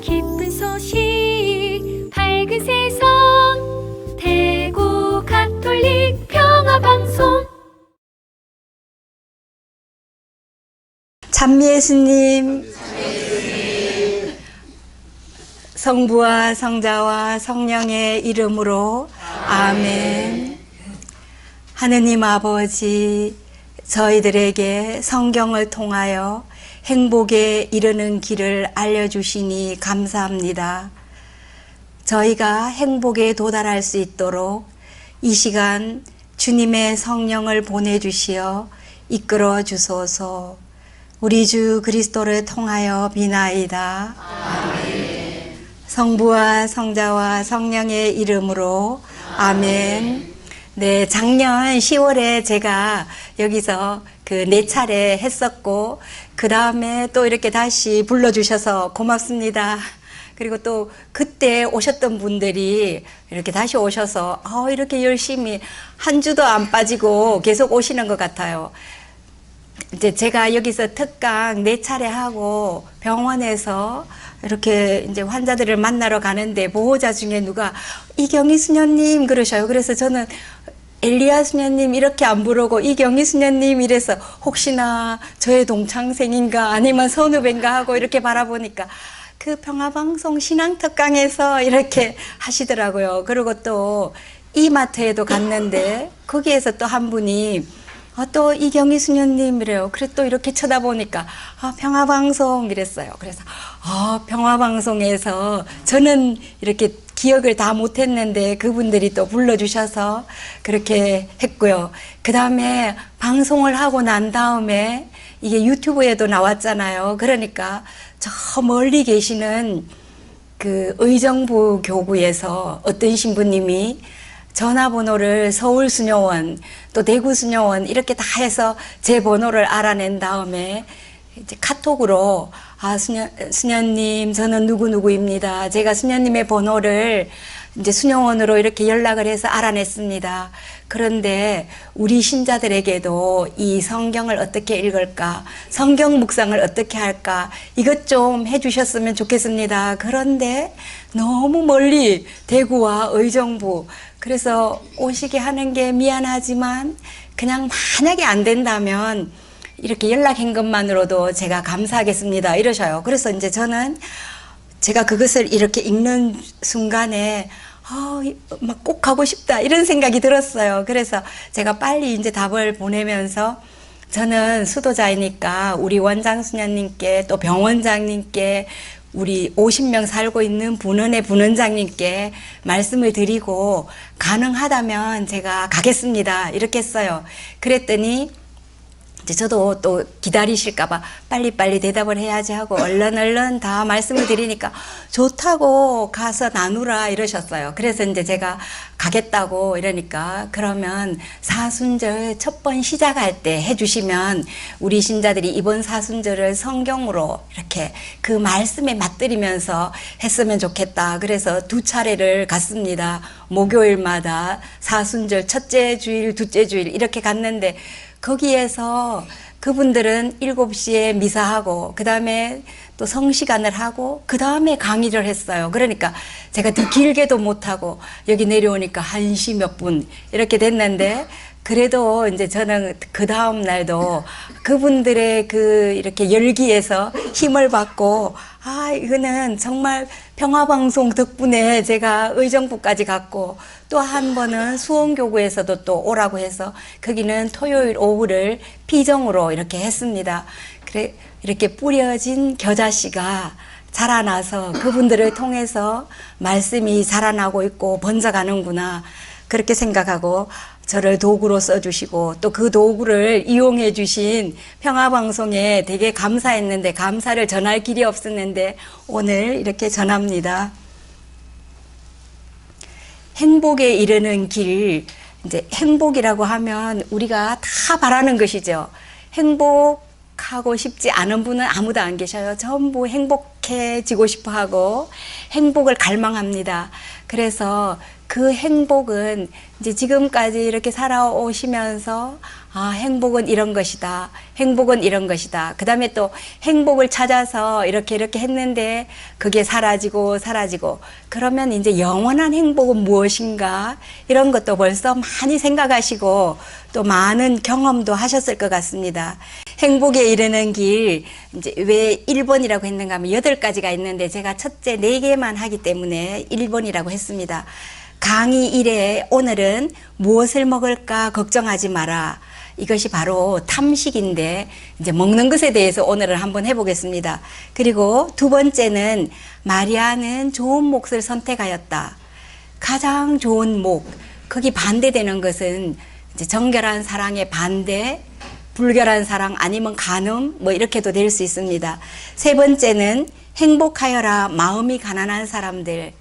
기쁜 소식 밝은 세상 대구 가톨릭 평화방송. 찬미예수님, 성부와 성자와 성령의 이름으로 아멘. 하느님 아버지, 저희들에게 성경을 통하여 행복에 이르는 길을 알려주시니 감사합니다. 저희가 행복에 도달할 수 있도록 이 시간 주님의 성령을 보내주시어 이끌어 주소서. 우리 주 그리스도를 통하여 비나이다. 아멘. 성부와 성자와 성령의 이름으로 아멘. 네, 작년 10월에 제가 여기서 그 4차례 했었고, 그 다음에 또 이렇게 다시 불러주셔서 고맙습니다. 그리고 또 그때 오셨던 분들이 이렇게 다시 오셔서 이렇게 열심히 한 주도 안 빠지고 계속 오시는 것 같아요. 이제 제가 여기서 특강 4차례 하고 병원에서 이렇게 이제 환자들을 만나러 가는데 보호자 중에 누가 이경희 수녀님 그러셔요. 그래서 저는 엘리야 수녀님 이렇게 안 부르고 이경희 수녀님 이래서 혹시나 저의 동창생인가 아니면 선후배인가 하고 이렇게 바라보니까 그 평화방송 신앙특강에서 이렇게 하시더라고요. 그리고 또 이마트에도 갔는데 거기에서 또 한 분이 또 이경희 수녀님이래요. 그래 또 이렇게 쳐다보니까 평화방송 이랬어요. 그래서 평화방송에서 저는 이렇게 기억을 다 못했는데 그분들이 또 불러주셔서 그렇게 했고요. 그 다음에 방송을 하고 난 다음에 이게 유튜브에도 나왔잖아요. 그러니까 저 멀리 계시는 그 의정부 교구에서 어떤 신부님이 전화번호를 서울수녀원 또 대구수녀원 이렇게 다 해서 제 번호를 알아낸 다음에 이제 카톡으로 수녀님 저는 누구누구입니다. 제가 수녀님의 번호를 이제 수녀원으로 이렇게 연락을 해서 알아냈습니다. 그런데 우리 신자들에게도 이 성경을 어떻게 읽을까, 성경 묵상을 어떻게 할까, 이것 좀 해주셨으면 좋겠습니다. 그런데 너무 멀리 대구와 의정부, 그래서 오시게 하는 게 미안하지만 그냥 만약에 안 된다면 이렇게 연락한 것만으로도 제가 감사하겠습니다. 이러셔요. 그래서 이제 저는 제가 그것을 이렇게 읽는 순간에 막 꼭 가고 싶다 이런 생각이 들었어요. 그래서 제가 빨리 이제 답을 보내면서 저는 수도자이니까 우리 원장 수녀님께 또 병원장님께 우리 50명 살고 있는 분원의 분원장님께 말씀을 드리고 가능하다면 제가 가겠습니다. 이렇게 했어요. 그랬더니 이제 저도 또 기다리실까봐 빨리빨리 대답을 해야지 하고 얼른 다 말씀을 드리니까 좋다고 가서 나누라 이러셨어요. 그래서 이제 제가 가겠다고 이러니까 그러면 사순절 첫 번 시작할 때 해주시면 우리 신자들이 이번 사순절을 성경으로 이렇게 그 말씀에 맞들이면서 했으면 좋겠다. 그래서 2차례를 갔습니다. 목요일마다 사순절 첫째 주일, 둘째 주일 이렇게 갔는데 거기에서 그분들은 7시에 미사하고 그 다음에 또 성시간을 하고 그 다음에 강의를 했어요. 그러니까 제가 더 길게도 못하고 여기 내려오니까 1시 몇 분 이렇게 됐는데 그래도 이제 저는 그 다음 날도 그분들의 그 이렇게 열기에서 힘을 받고 이거는 정말 평화방송 덕분에 제가 의정부까지 갔고 또 한 번은 수원교구에서도 또 오라고 해서 거기는 토요일 오후를 피정으로 이렇게 했습니다. 그래 이렇게 뿌려진 겨자씨가 자라나서 그분들을 통해서 말씀이 자라나고 있고 번져가는구나 그렇게 생각하고 저를 도구로 써주시고 또 그 도구를 이용해 주신 평화방송에 되게 감사했는데 감사를 전할 길이 없었는데 오늘 이렇게 전합니다. 행복에 이르는 길, 이제 행복이라고 하면 우리가 다 바라는 것이죠. 행복하고 싶지 않은 분은 아무도 안 계셔요. 전부 행복해지고 싶어 하고 행복을 갈망합니다. 그래서 그 행복은 이제 지금까지 이렇게 살아오시면서 아, 행복은 이런 것이다. 행복은 이런 것이다. 그 다음에 또 행복을 찾아서 이렇게 했는데 그게 사라지고 사라지고 그러면 이제 영원한 행복은 무엇인가 이런 것도 벌써 많이 생각하시고 또 많은 경험도 하셨을 것 같습니다. 행복에 이르는 길, 이제 왜 1번이라고 했는가 하면 8가지가 있는데 제가 첫째 4개만 하기 때문에 1번이라고 했습니다. 강의 1회 오늘은 무엇을 먹을까 걱정하지 마라. 이것이 바로 탐식인데 이제 먹는 것에 대해서 오늘은 한번 해보겠습니다. 그리고 2번째는 마리아는 좋은 몫을 선택하였다. 가장 좋은 목, 거기 반대되는 것은 이제 정결한 사랑의 반대, 불결한 사랑 아니면 간음 뭐 이렇게도 될 수 있습니다. 3번째는 행복하여라 마음이 가난한 사람들.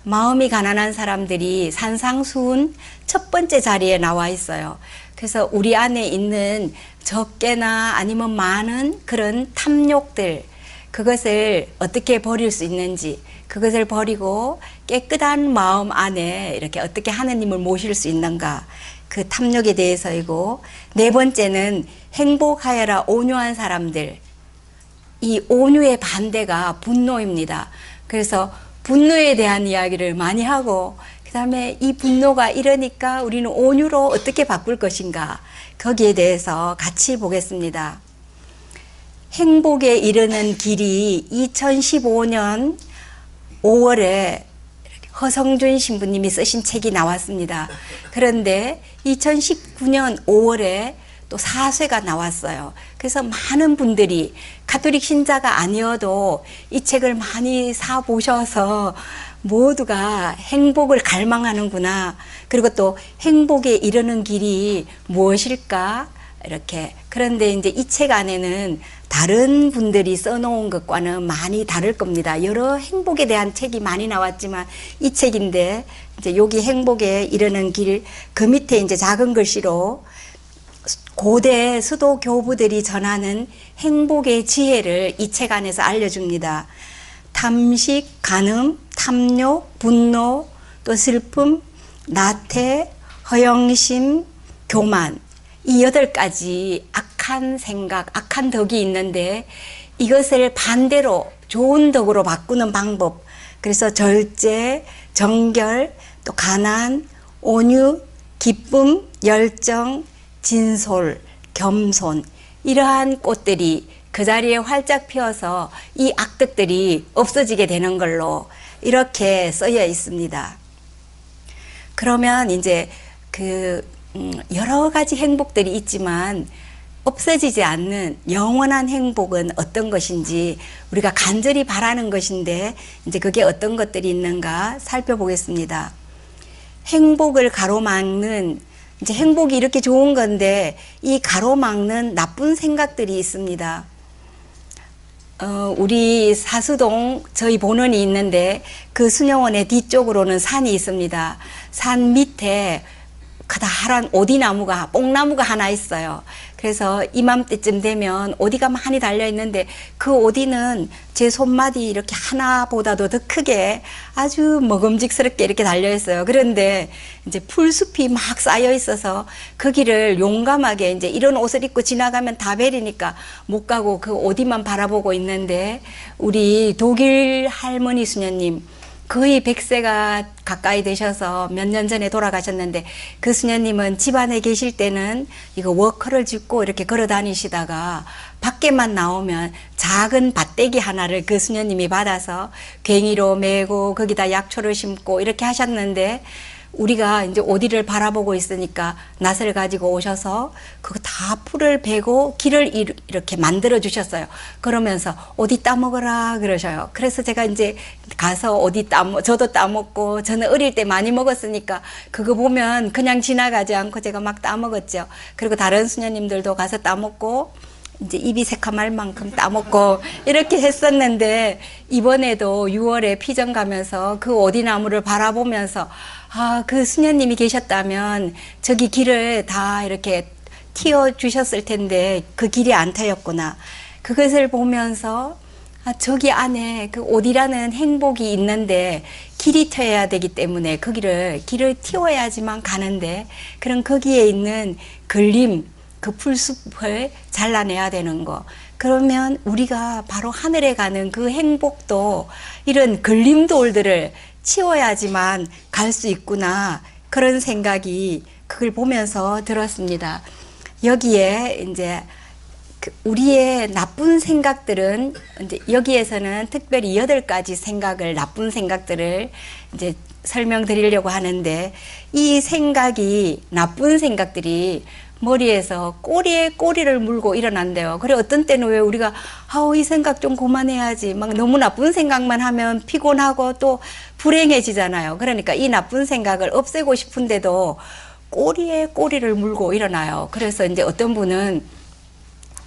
마음이 가난한 사람들이 산상수훈 첫 번째 자리에 나와 있어요. 그래서 우리 안에 있는 적게나 아니면 많은 그런 탐욕들, 그것을 어떻게 버릴 수 있는지, 그것을 버리고 깨끗한 마음 안에 이렇게 어떻게 하느님을 모실 수 있는가, 그 탐욕에 대해서이고, 4번째는 행복하여라 온유한 사람들. 이 온유의 반대가 분노입니다. 그래서 분노에 대한 이야기를 많이 하고 그 다음에 이 분노가 이러니까 우리는 온유로 어떻게 바꿀 것인가 거기에 대해서 같이 보겠습니다. 행복에 이르는 길이 2015년 5월에 허성준 신부님이 쓰신 책이 나왔습니다. 그런데 2019년 5월에 또 4쇄가 나왔어요. 그래서 많은 분들이 가톨릭 신자가 아니어도 이 책을 많이 사보셔서 모두가 행복을 갈망하는구나. 그리고 또 행복에 이르는 길이 무엇일까? 이렇게. 그런데 이제 이 책 안에는 다른 분들이 써놓은 것과는 많이 다를 겁니다. 여러 행복에 대한 책이 많이 나왔지만 이 책인데 이제 여기 행복에 이르는 길, 그 밑에 이제 작은 글씨로 고대 수도 교부들이 전하는 행복의 지혜를 이 책 안에서 알려줍니다. 탐식, 간음, 탐욕, 분노, 또 슬픔, 나태, 허영심, 교만, 이 8가지 악한 생각, 악한 덕이 있는데 이것을 반대로 좋은 덕으로 바꾸는 방법, 그래서 절제, 정결, 또 가난, 온유, 기쁨, 열정, 진솔, 겸손, 이러한 꽃들이 그 자리에 활짝 피어서 이 악덕들이 없어지게 되는 걸로 이렇게 쓰여 있습니다. 그러면 이제 여러 가지 행복들이 있지만 없어지지 않는 영원한 행복은 어떤 것인지 우리가 간절히 바라는 것인데 이제 그게 어떤 것들이 있는가 살펴보겠습니다. 행복을 가로막는 이제 행복이 이렇게 좋은 건데 이 가로막는 나쁜 생각들이 있습니다. 우리 사수동 저희 본원이 있는데 그 수녀원의 뒤쪽으로는 산이 있습니다. 산 밑에 커다란 오디나무가, 뽕나무가 하나 있어요. 그래서 이맘때쯤 되면 오디가 많이 달려있는데 그 오디는 제 손마디 이렇게 하나보다도 더 크게 아주 먹음직스럽게 이렇게 달려있어요. 그런데 이제 풀숲이 막 쌓여 있어서 그 길을 용감하게 이제 이런 옷을 입고 지나가면 다 베리니까 못 가고 그 오디만 바라보고 있는데 우리 독일 할머니 수녀님 거의 100세가 가까이 되셔서 몇 년 전에 돌아가셨는데 그 수녀님은 집안에 계실 때는 이거 워커를 짚고 이렇게 걸어 다니시다가 밖에만 나오면 작은 밭대기 하나를 그 수녀님이 받아서 괭이로 메고 거기다 약초를 심고 이렇게 하셨는데 우리가 이제 오디를 바라보고 있으니까 낫을 가지고 오셔서 그거 다 풀을 베고 길을 이렇게 만들어 주셨어요. 그러면서 오디 따먹어라 그러셔요. 그래서 제가 이제 가서 오디 저도 따먹고 저는 어릴 때 많이 먹었으니까 그거 보면 그냥 지나가지 않고 제가 막 따먹었죠. 그리고 다른 수녀님들도 가서 따먹고 이제 입이 새카말 만큼 따먹고 이렇게 했었는데 이번에도 6월에 피정 가면서 그 오디나무를 바라보면서 아, 그 수녀님이 계셨다면 저기 길을 다 이렇게 틔워 주셨을 텐데 그 길이 안 트였구나. 그것을 보면서 아, 저기 안에 그 오디라는 행복이 있는데 길이 트여야 되기 때문에 길을 틔워야지만 가는데, 그런 거기에 있는 걸림, 그 풀숲을 잘라내야 되는 거. 그러면 우리가 바로 하늘에 가는 그 행복도 이런 걸림돌들을 치워야지만 갈 수 있구나. 그런 생각이 그걸 보면서 들었습니다. 여기에 이제 우리의 나쁜 생각들은 이제 여기에서는 특별히 8가지 생각을, 나쁜 생각들을 이제 설명드리려고 하는데, 이 생각이, 나쁜 생각들이 머리에서 꼬리에 꼬리를 물고 일어난대요. 그래, 어떤 때는 왜 우리가, 이 생각 좀 그만해야지. 막 너무 나쁜 생각만 하면 피곤하고 또 불행해지잖아요. 그러니까 이 나쁜 생각을 없애고 싶은데도 꼬리에 꼬리를 물고 일어나요. 그래서 이제 어떤 분은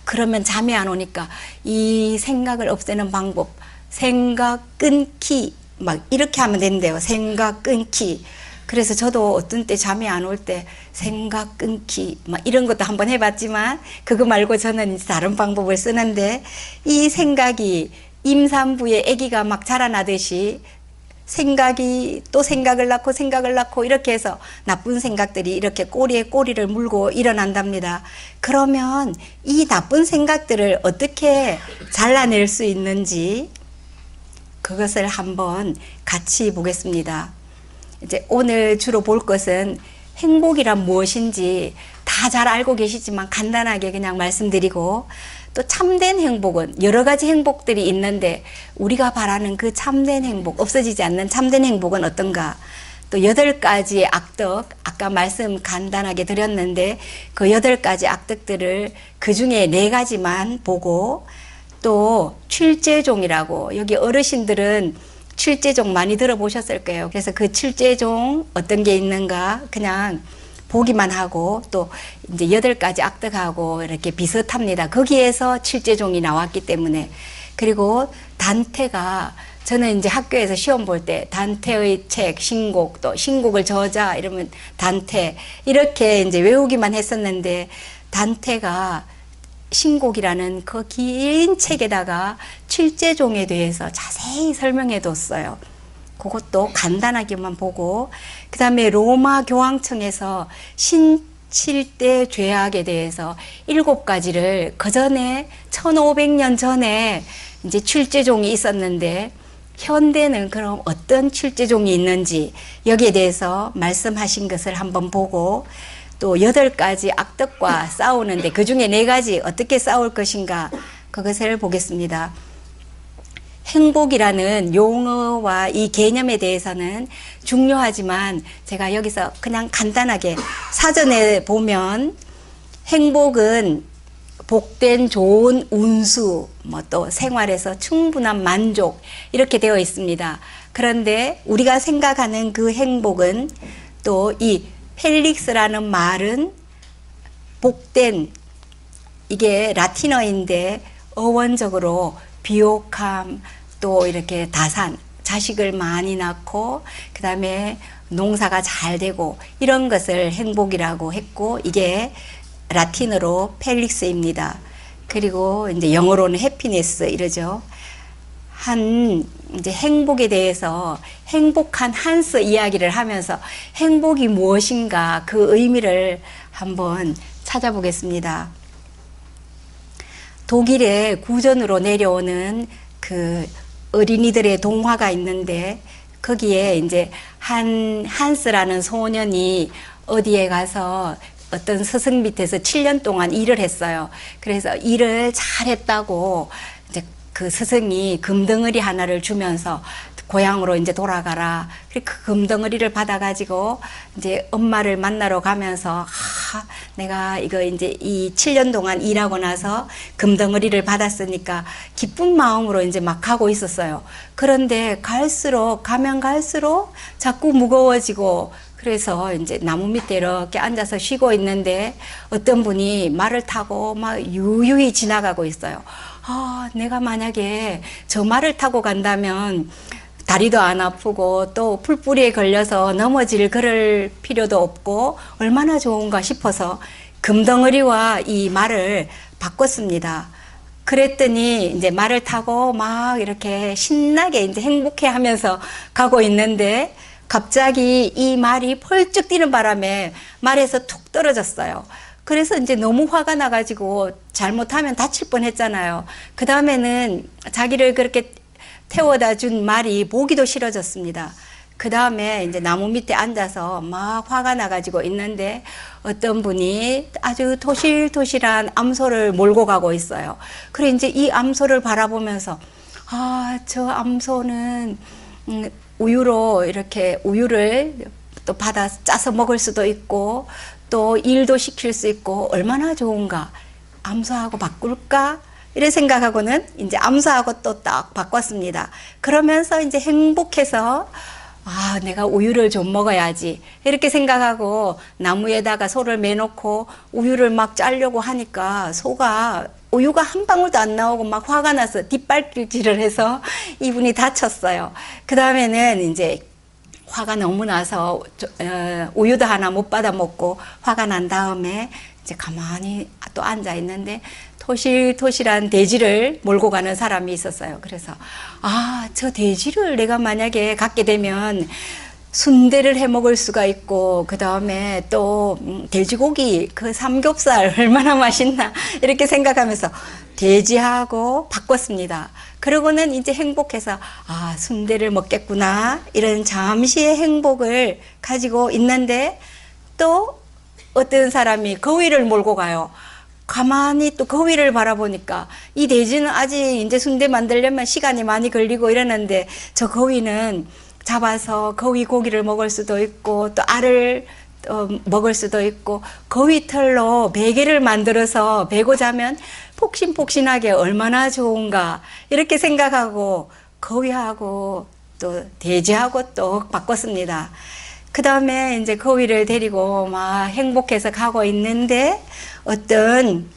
그러면 잠이 안 오니까 이 생각을 없애는 방법, 생각 끊기, 막 이렇게 하면 된대요. 생각 끊기. 그래서 저도 어떤 때 잠이 안 올 때 생각 끊기 막 이런 것도 한번 해봤지만, 그거 말고 저는 다른 방법을 쓰는데, 이 생각이 임산부의 아기가 막 자라나듯이 생각이 또 생각을 낳고 이렇게 해서 나쁜 생각들이 이렇게 꼬리에 꼬리를 물고 일어난답니다. 그러면 이 나쁜 생각들을 어떻게 잘라낼 수 있는지 그것을 한번 같이 보겠습니다. 이제 오늘 주로 볼 것은 행복이란 무엇인지 다 잘 알고 계시지만 간단하게 그냥 말씀드리고, 또 참된 행복은 여러 가지 행복들이 있는데 우리가 바라는 그 참된 행복, 없어지지 않는 참된 행복은 어떤가? 또 8가지의 악덕, 아까 말씀 간단하게 드렸는데 그 8가지 악덕들을 그 중에 4가지만 보고, 또 출제종이라고, 여기 어르신들은 출제종 많이 들어보셨을 거예요. 그래서 그 출제종 어떤 게 있는가 그냥 보기만 하고, 또 이제 8가지 악덕하고 이렇게 비슷합니다. 거기에서 출제종이 나왔기 때문에. 그리고 단테가, 저는 이제 학교에서 시험 볼 때 단테의 책, 신곡, 또 신곡을 저자 이러면 단테 이렇게 이제 외우기만 했었는데, 단테가 신곡이라는 그 긴 책에다가 출제종에 대해서 자세히 설명해 뒀어요. 그것도 간단하게만 보고, 그 다음에 로마 교황청에서 신칠대 죄악에 대해서 7가지를 그 전에 1500년 전에 이제 출제종이 있었는데, 현대는 그럼 어떤 출제종이 있는지 여기에 대해서 말씀하신 것을 한번 보고, 또 8가지 악덕과 싸우는데 그 중에 4가지 어떻게 싸울 것인가 그것을 보겠습니다. 행복이라는 용어와 이 개념에 대해서는 중요하지만 제가 여기서 그냥 간단하게 사전에 보면 행복은 복된 좋은 운수, 뭐 또 생활에서 충분한 만족 이렇게 되어 있습니다. 그런데 우리가 생각하는 그 행복은, 또 이 펠릭스라는 말은 복된, 이게 라틴어인데 어원적으로 비옥함, 또 이렇게 다산, 자식을 많이 낳고 그 다음에 농사가 잘 되고 이런 것을 행복이라고 했고, 이게 라틴어로 펠릭스입니다. 그리고 이제 영어로는 해피니스 이러죠. 이제 행복에 대해서 행복한 한스 이야기를 하면서 행복이 무엇인가 그 의미를 한번 찾아보겠습니다. 독일의 구전으로 내려오는 그 어린이들의 동화가 있는데, 거기에 이제 한스라는 소년이 어디에 가서 어떤 스승 밑에서 7년 동안 일을 했어요. 그래서 일을 잘했다고 이제 그 스승이 금덩어리 하나를 주면서 고향으로 이제 돌아가라. 그 금덩어리를 받아가지고 이제 엄마를 만나러 가면서, 내가 이거 이제 이 7년 동안 일하고 나서 금덩어리를 받았으니까 기쁜 마음으로 이제 막 가고 있었어요. 그런데 가면 갈수록 자꾸 무거워지고, 그래서 이제 나무 밑에 이렇게 앉아서 쉬고 있는데 어떤 분이 말을 타고 막 유유히 지나가고 있어요. 내가 만약에 저 말을 타고 간다면 다리도 안 아프고 또 풀뿌리에 걸려서 넘어질 그럴 필요도 없고 얼마나 좋은가 싶어서 금덩어리와 이 말을 바꿨습니다. 그랬더니 이제 말을 타고 막 이렇게 신나게 이제 행복해 하면서 가고 있는데 갑자기 이 말이 펄쩍 뛰는 바람에 말에서 툭 떨어졌어요. 그래서 이제 너무 화가 나가지고 잘못하면 다칠 뻔 했잖아요. 그 다음에는 자기를 그렇게 태워다 준 말이 보기도 싫어졌습니다. 그 다음에 이제 나무 밑에 앉아서 막 화가 나가지고 있는데 어떤 분이 아주 토실토실한 암소를 몰고 가고 있어요. 그래 이제 이 암소를 바라보면서 아, 저 암소는 우유로 이렇게 우유를 또 받아 짜서 먹을 수도 있고 또 일도 시킬 수 있고 얼마나 좋은가. 암소하고 바꿀까? 이런 생각하고는 이제 암소하고 또 딱 바꿨습니다. 그러면서 이제 행복해서 아, 내가 우유를 좀 먹어야지. 이렇게 생각하고 나무에다가 소를 매놓고 우유를 막 짜려고 하니까 소가 우유가 한 방울도 안 나오고 막 화가 나서 뒷발질을 해서 이분이 다쳤어요. 그 다음에는 이제 화가 너무 나서 우유도 하나 못 받아 먹고 화가 난 다음에 이제 가만히 또 앉아 있는데 토실토실한 돼지를 몰고 가는 사람이 있었어요. 그래서 아, 저 돼지를 내가 만약에 갖게 되면 순대를 해 먹을 수가 있고 그 다음에 또 돼지고기 그 삼겹살 얼마나 맛있나 이렇게 생각하면서 돼지하고 바꿨습니다. 그러고는 이제 행복해서 아, 순대를 먹겠구나 이런 잠시의 행복을 가지고 있는데 또 어떤 사람이 거위를 몰고 가요. 가만히 또 거위를 바라보니까 이 돼지는 아직 이제 순대 만들려면 시간이 많이 걸리고 이러는데 저 거위는 잡아서 거위 고기를 먹을 수도 있고 또 알을 먹을 수도 있고 거위 털로 베개를 만들어서 베고 자면 폭신폭신하게 얼마나 좋은가 이렇게 생각하고 거위하고 또 돼지하고 또 바꿨습니다. 그 다음에 이제 거위를 데리고 막 행복해서 가고 있는데 어떤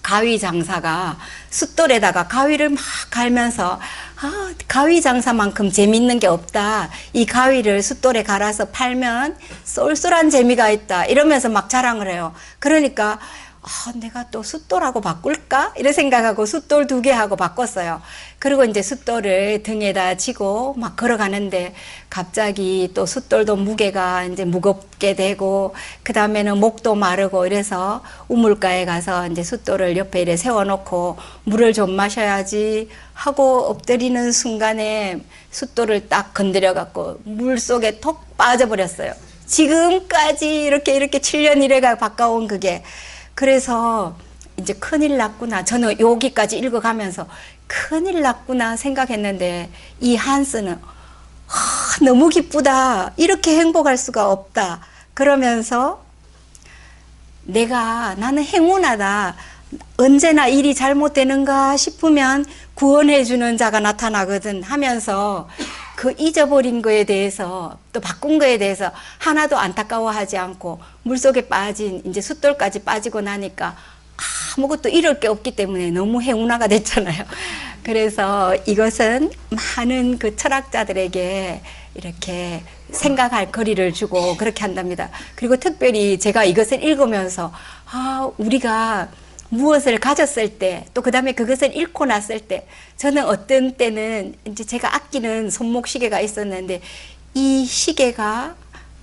가위 장사가 숫돌에다가 가위를 막 갈면서 아, 가위 장사만큼 재밌는 게 없다. 이 가위를 숫돌에 갈아서 팔면 쏠쏠한 재미가 있다. 이러면서 막 자랑을 해요. 그러니까 아, 내가 또 숫돌하고 바꿀까? 이런 생각하고 숫돌 2개 하고 바꿨어요. 그리고 이제 숫돌을 등에다 지고 막 걸어가는데 갑자기 또 숫돌도 무게가 이제 무겁게 되고 그 다음에는 목도 마르고 이래서 우물가에 가서 이제 숫돌을 옆에 이렇게 세워놓고 물을 좀 마셔야지 하고 엎드리는 순간에 숫돌을 딱 건드려 갖고 물 속에 톡 빠져버렸어요. 지금까지 이렇게 7년 이래가 바꿔온 그게. 그래서 이제 큰일 났구나. 저는 여기까지 읽어가면서 큰일 났구나 생각했는데 이 한스는 너무 기쁘다. 이렇게 행복할 수가 없다. 그러면서 나는 행운하다. 언제나 일이 잘못되는가 싶으면 구원해주는 자가 나타나거든 하면서 그 잊어버린 거에 대해서 또 바꾼 거에 대해서 하나도 안타까워하지 않고 물속에 빠진 이제 숫돌까지 빠지고 나니까 아무것도 잃을 게 없기 때문에 너무 행운아가 됐잖아요. 그래서 이것은 많은 그 철학자들에게 이렇게 생각할 거리를 주고 그렇게 한답니다. 그리고 특별히 제가 이것을 읽으면서 우리가 무엇을 가졌을 때, 또 그 다음에 그것을 잃고 났을 때, 저는 어떤 때는 이제 제가 아끼는 손목 시계가 있었는데, 이 시계가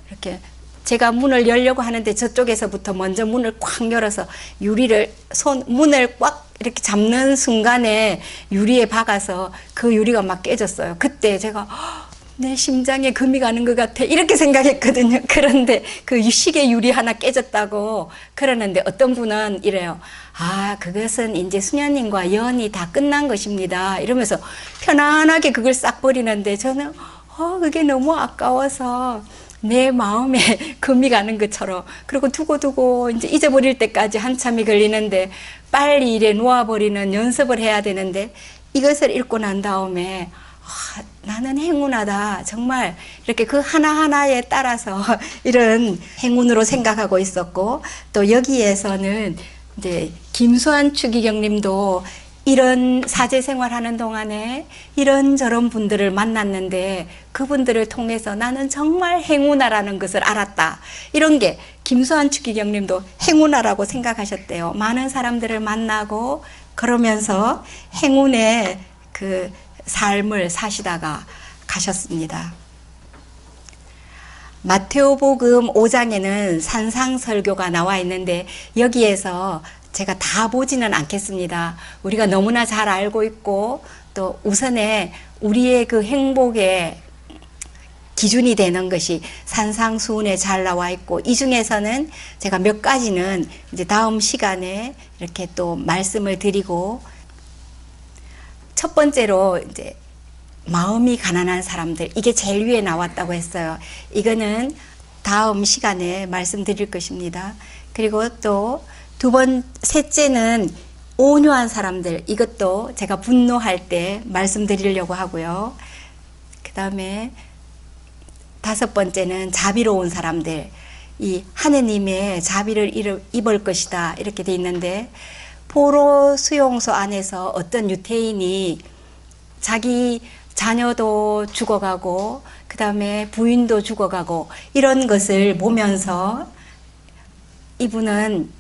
이렇게 제가 문을 열려고 하는데 저쪽에서부터 먼저 문을 꽉 열어서 문을 꽉 이렇게 잡는 순간에 유리에 박아서 그 유리가 막 깨졌어요. 그때 제가 내 심장에 금이 가는 것 같아 이렇게 생각했거든요. 그런데 그 시계 유리 하나 깨졌다고 그러는데 어떤 분은 이래요. 그것은 이제 수녀님과 연이 다 끝난 것입니다. 이러면서 편안하게 그걸 싹 버리는데 저는 그게 너무 아까워서 내 마음에 금이 가는 것처럼 그리고 두고 이제 잊어버릴 때까지 한참이 걸리는데 빨리 이래 놓아버리는 연습을 해야 되는데 이것을 읽고 난 다음에 나는 행운하다. 정말 이렇게 그 하나하나에 따라서 이런 행운으로 생각하고 있었고 또 여기에서는 이제 김수환 추기경님도 이런 사제 생활하는 동안에 이런저런 분들을 만났는데 그분들을 통해서 나는 정말 행운아라는 것을 알았다. 이런 게 김수환 추기경님도 행운아라고 생각하셨대요. 많은 사람들을 만나고 그러면서 행운의 그 삶을 사시다가 가셨습니다. 마테오복음 5장에는 산상설교가 나와 있는데 여기에서 제가 다 보지는 않겠습니다. 우리가 너무나 잘 알고 있고 또 우선에 우리의 그 행복의 기준이 되는 것이 산상수훈에 잘 나와 있고 이 중에서는 제가 몇 가지는 이제 다음 시간에 이렇게 또 말씀을 드리고 첫 번째로 이제 마음이 가난한 사람들 이게 제일 위에 나왔다고 했어요. 이거는 다음 시간에 말씀드릴 것입니다. 그리고 또 셋째는 온유한 사람들 이것도 제가 분노할 때 말씀드리려고 하고요. 그 다음에 다섯 번째는 자비로운 사람들 이 하느님의 자비를 입을 것이다 이렇게 돼 있는데 포로 수용소 안에서 어떤 유태인이 자기 자녀도 죽어가고 그 다음에 부인도 죽어가고 이런 것을 보면서 이분은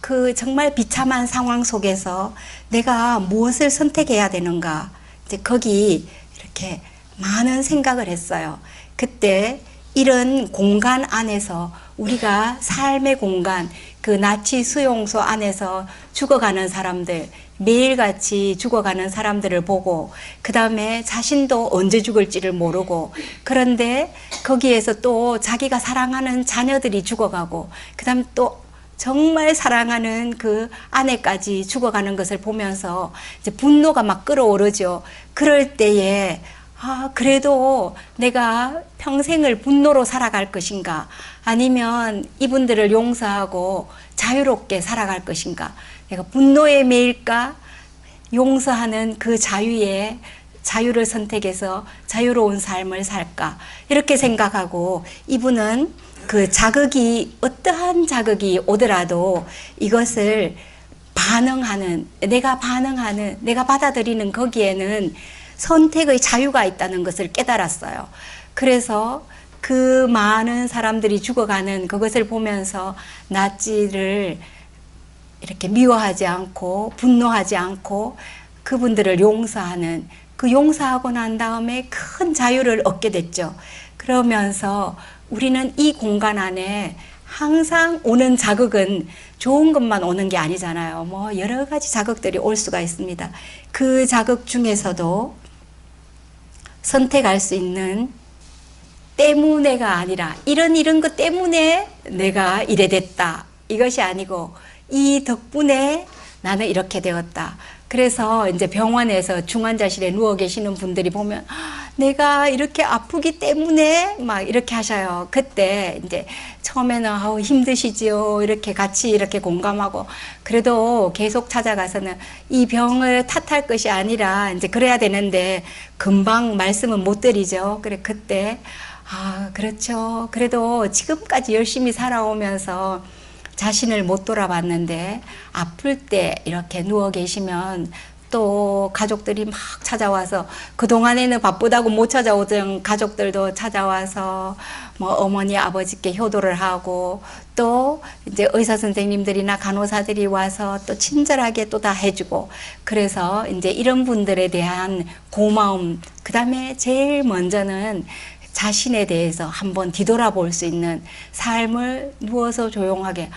그 정말 비참한 상황 속에서 내가 무엇을 선택해야 되는가 이제 거기 이렇게 많은 생각을 했어요. 그때 이런 공간 안에서 우리가 삶의 공간 그 나치 수용소 안에서 죽어가는 사람들 매일같이 죽어가는 사람들을 보고 그 다음에 자신도 언제 죽을지를 모르고 그런데 거기에서 또 자기가 사랑하는 자녀들이 죽어가고 그 다음에 또 정말 사랑하는 그 아내까지 죽어가는 것을 보면서 이제 분노가 막 끌어오르죠. 그럴 때에 그래도 내가 평생을 분노로 살아갈 것인가 아니면 이분들을 용서하고 자유롭게 살아갈 것인가 내가 분노에 매일까 용서하는 그 자유를 선택해서 자유로운 삶을 살까 이렇게 생각하고 이분은 그 자극이 어떠한 자극이 오더라도 이것을 내가 받아들이는 거기에는 선택의 자유가 있다는 것을 깨달았어요. 그래서 그 많은 사람들이 죽어가는 그것을 보면서 나치를 이렇게 미워하지 않고 분노하지 않고 그분들을 용서하는 그 용서하고 난 다음에 큰 자유를 얻게 됐죠. 그러면서 우리는 이 공간 안에 항상 오는 자극은 좋은 것만 오는 게 아니잖아요. 뭐 여러 가지 자극들이 올 수가 있습니다. 그 자극 중에서도 선택할 수 있는 때문에가 아니라 이런 것 때문에 내가 이래 됐다. 이것이 아니고 이 덕분에 나는 이렇게 되었다. 그래서 이제 병원에서 중환자실에 누워 계시는 분들이 보면 내가 이렇게 아프기 때문에 막 이렇게 하셔요. 그때 이제 처음에는 힘드시지요. 이렇게 같이 이렇게 공감하고 그래도 계속 찾아가서는 이 병을 탓할 것이 아니라 이제 그래야 되는데 금방 말씀은 못 드리죠. 그래 그때 그렇죠. 그래도 지금까지 열심히 살아오면서 자신을 못 돌아봤는데 아플 때 이렇게 누워 계시면 또 가족들이 막 찾아와서 그동안에는 바쁘다고 못 찾아오던 가족들도 찾아와서 뭐 어머니 아버지께 효도를 하고 또 이제 의사 선생님들이나 간호사들이 와서 또 친절하게 또 다 해주고 그래서 이제 이런 분들에 대한 고마움 그다음에 제일 먼저는 자신에 대해서 한번 뒤돌아볼 수 있는 삶을 누워서 조용하게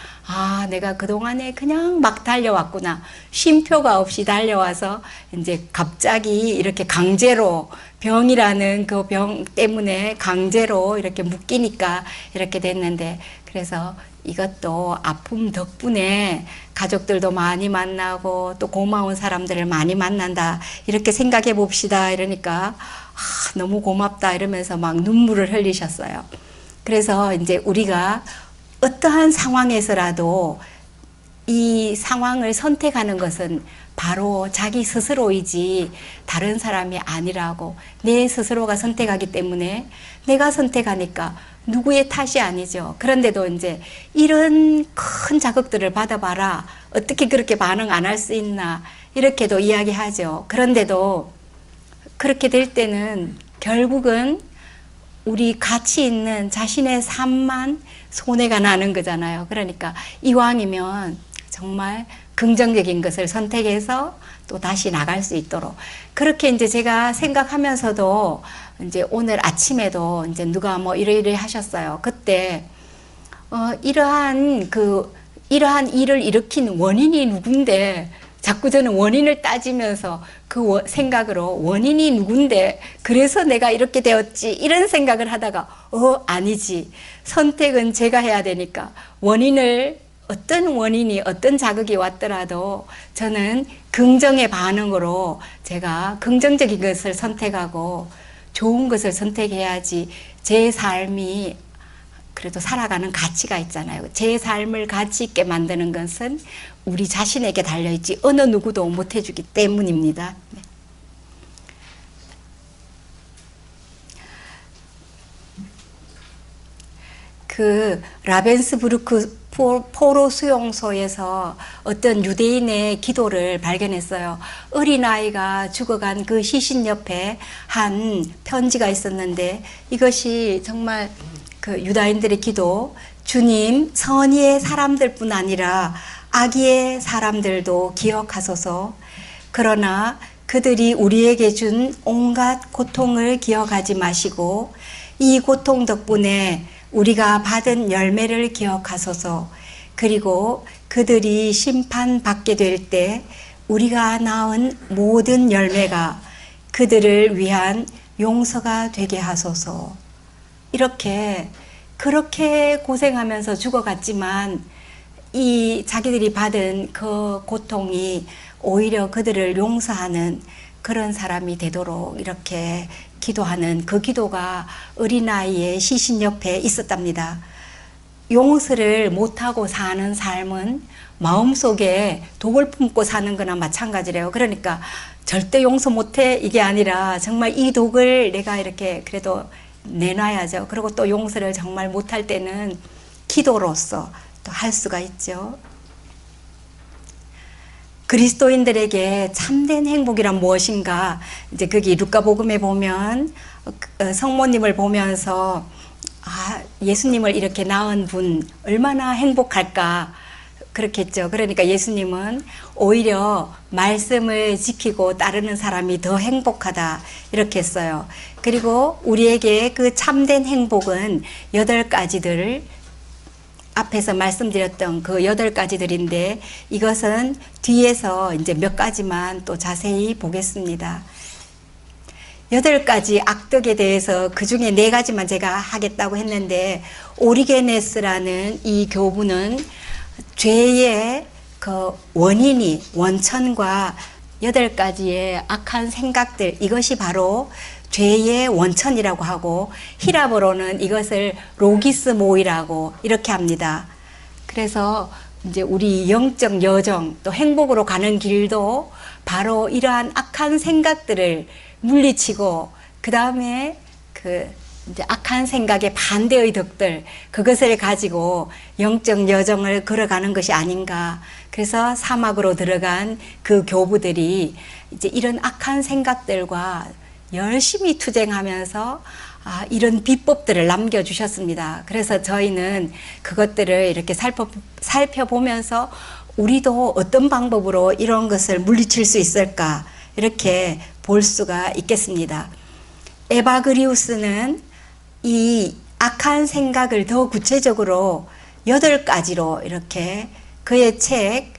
내가 그동안에 그냥 막 달려왔구나. 쉼표가 없이 달려와서 이제 갑자기 이렇게 강제로 병이라는 그 병 때문에 강제로 이렇게 묶이니까 이렇게 됐는데 그래서 이것도 아픔 덕분에 가족들도 많이 만나고 또 고마운 사람들을 많이 만난다 이렇게 생각해 봅시다 이러니까 너무 고맙다 이러면서 막 눈물을 흘리셨어요. 그래서 이제 우리가 어떠한 상황에서라도 이 상황을 선택하는 것은 바로 자기 스스로이지 다른 사람이 아니라고 내 스스로가 선택하기 때문에 내가 선택하니까 누구의 탓이 아니죠. 그런데도 이제 이런 큰 자극들을 받아봐라. 어떻게 그렇게 반응 안 할 수 있나 이렇게도 이야기하죠. 그런데도 그렇게 될 때는 결국은 우리 가치 있는 자신의 삶만 손해가 나는 거잖아요. 그러니까 이왕이면 정말 긍정적인 것을 선택해서 또 다시 나갈 수 있도록. 그렇게 이제 제가 생각하면서도 이제 오늘 아침에도 이제 누가 뭐 이러이러 하셨어요. 그때, 이러한 일을 일으킨 원인이 누군데, 자꾸 저는 원인을 따지면서 그 생각으로 원인이 누군데, 그래서 내가 이렇게 되었지, 이런 생각을 하다가, 아니지. 선택은 제가 해야 되니까, 어떤 원인이, 어떤 자극이 왔더라도 저는 긍정의 반응으로 제가 긍정적인 것을 선택하고 좋은 것을 선택해야지 제 삶이 그래도 살아가는 가치가 있잖아요. 제 삶을 가치 있게 만드는 것은 우리 자신에게 달려있지 어느 누구도 못해주기 때문입니다. 네. 그 라벤스부르크 포로 수용소에서 어떤 유대인의 기도를 발견했어요. 어린아이가 죽어간 그 시신 옆에 한 편지가 있었는데 이것이 정말 그 유다인들의 기도, 주님 선의의 사람들뿐 아니라 악의의 사람들도 기억하소서. 그러나 그들이 우리에게 준 온갖 고통을 기억하지 마시고 이 고통 덕분에 우리가 받은 열매를 기억하소서. 그리고 그들이 심판받게 될 때 우리가 낳은 모든 열매가 그들을 위한 용서가 되게 하소서. 그렇게 고생하면서 죽어갔지만 이 자기들이 받은 그 고통이 오히려 그들을 용서하는 그런 사람이 되도록 이렇게 기도하는 그 기도가 어린아이의 시신 옆에 있었답니다. 용서를 못하고 사는 삶은 마음속에 독을 품고 사는 거나 마찬가지래요. 그러니까 절대 용서 못해 이게 아니라 정말 이 독을 내가 이렇게 그래도 내놔야죠. 그리고 또 용서를 정말 못할 때는 기도로서 또 할 수가 있죠. 그리스도인들에게 참된 행복이란 무엇인가? 이제 거기 루카복음에 보면 성모님을 보면서 예수님을 이렇게 낳은 분 얼마나 행복할까? 그렇겠죠. 그러니까 예수님은 오히려 말씀을 지키고 따르는 사람이 더 행복하다 이렇게 했어요. 그리고 우리에게 그 참된 행복은 8가지들 앞에서 말씀드렸던 그 8가지들인데 이것은 뒤에서 이제 몇 가지만 또 자세히 보겠습니다. 8가지 악덕에 대해서 그 중에 4가지만 제가 하겠다고 했는데 오리게네스라는 이 교부는 죄의 그 원천과 8가지의 악한 생각들 이것이 바로 죄의 원천이라고 하고 히라보로는 이것을 로기스모이라고 이렇게 합니다. 그래서 이제 우리 영적 여정 또 행복으로 가는 길도 바로 이러한 악한 생각들을 물리치고 그 다음에 이제 악한 생각의 반대의 덕들 그것을 가지고 영적 여정을 걸어가는 것이 아닌가. 그래서 사막으로 들어간 그 교부들이 이제 이런 악한 생각들과 열심히 투쟁하면서 이런 비법들을 남겨주셨습니다. 그래서 저희는 그것들을 이렇게 살펴보면서 우리도 어떤 방법으로 이런 것을 물리칠 수 있을까 이렇게 볼 수가 있겠습니다. 에바그리우스는 이 악한 생각을 더 구체적으로 8가지로 이렇게 그의 책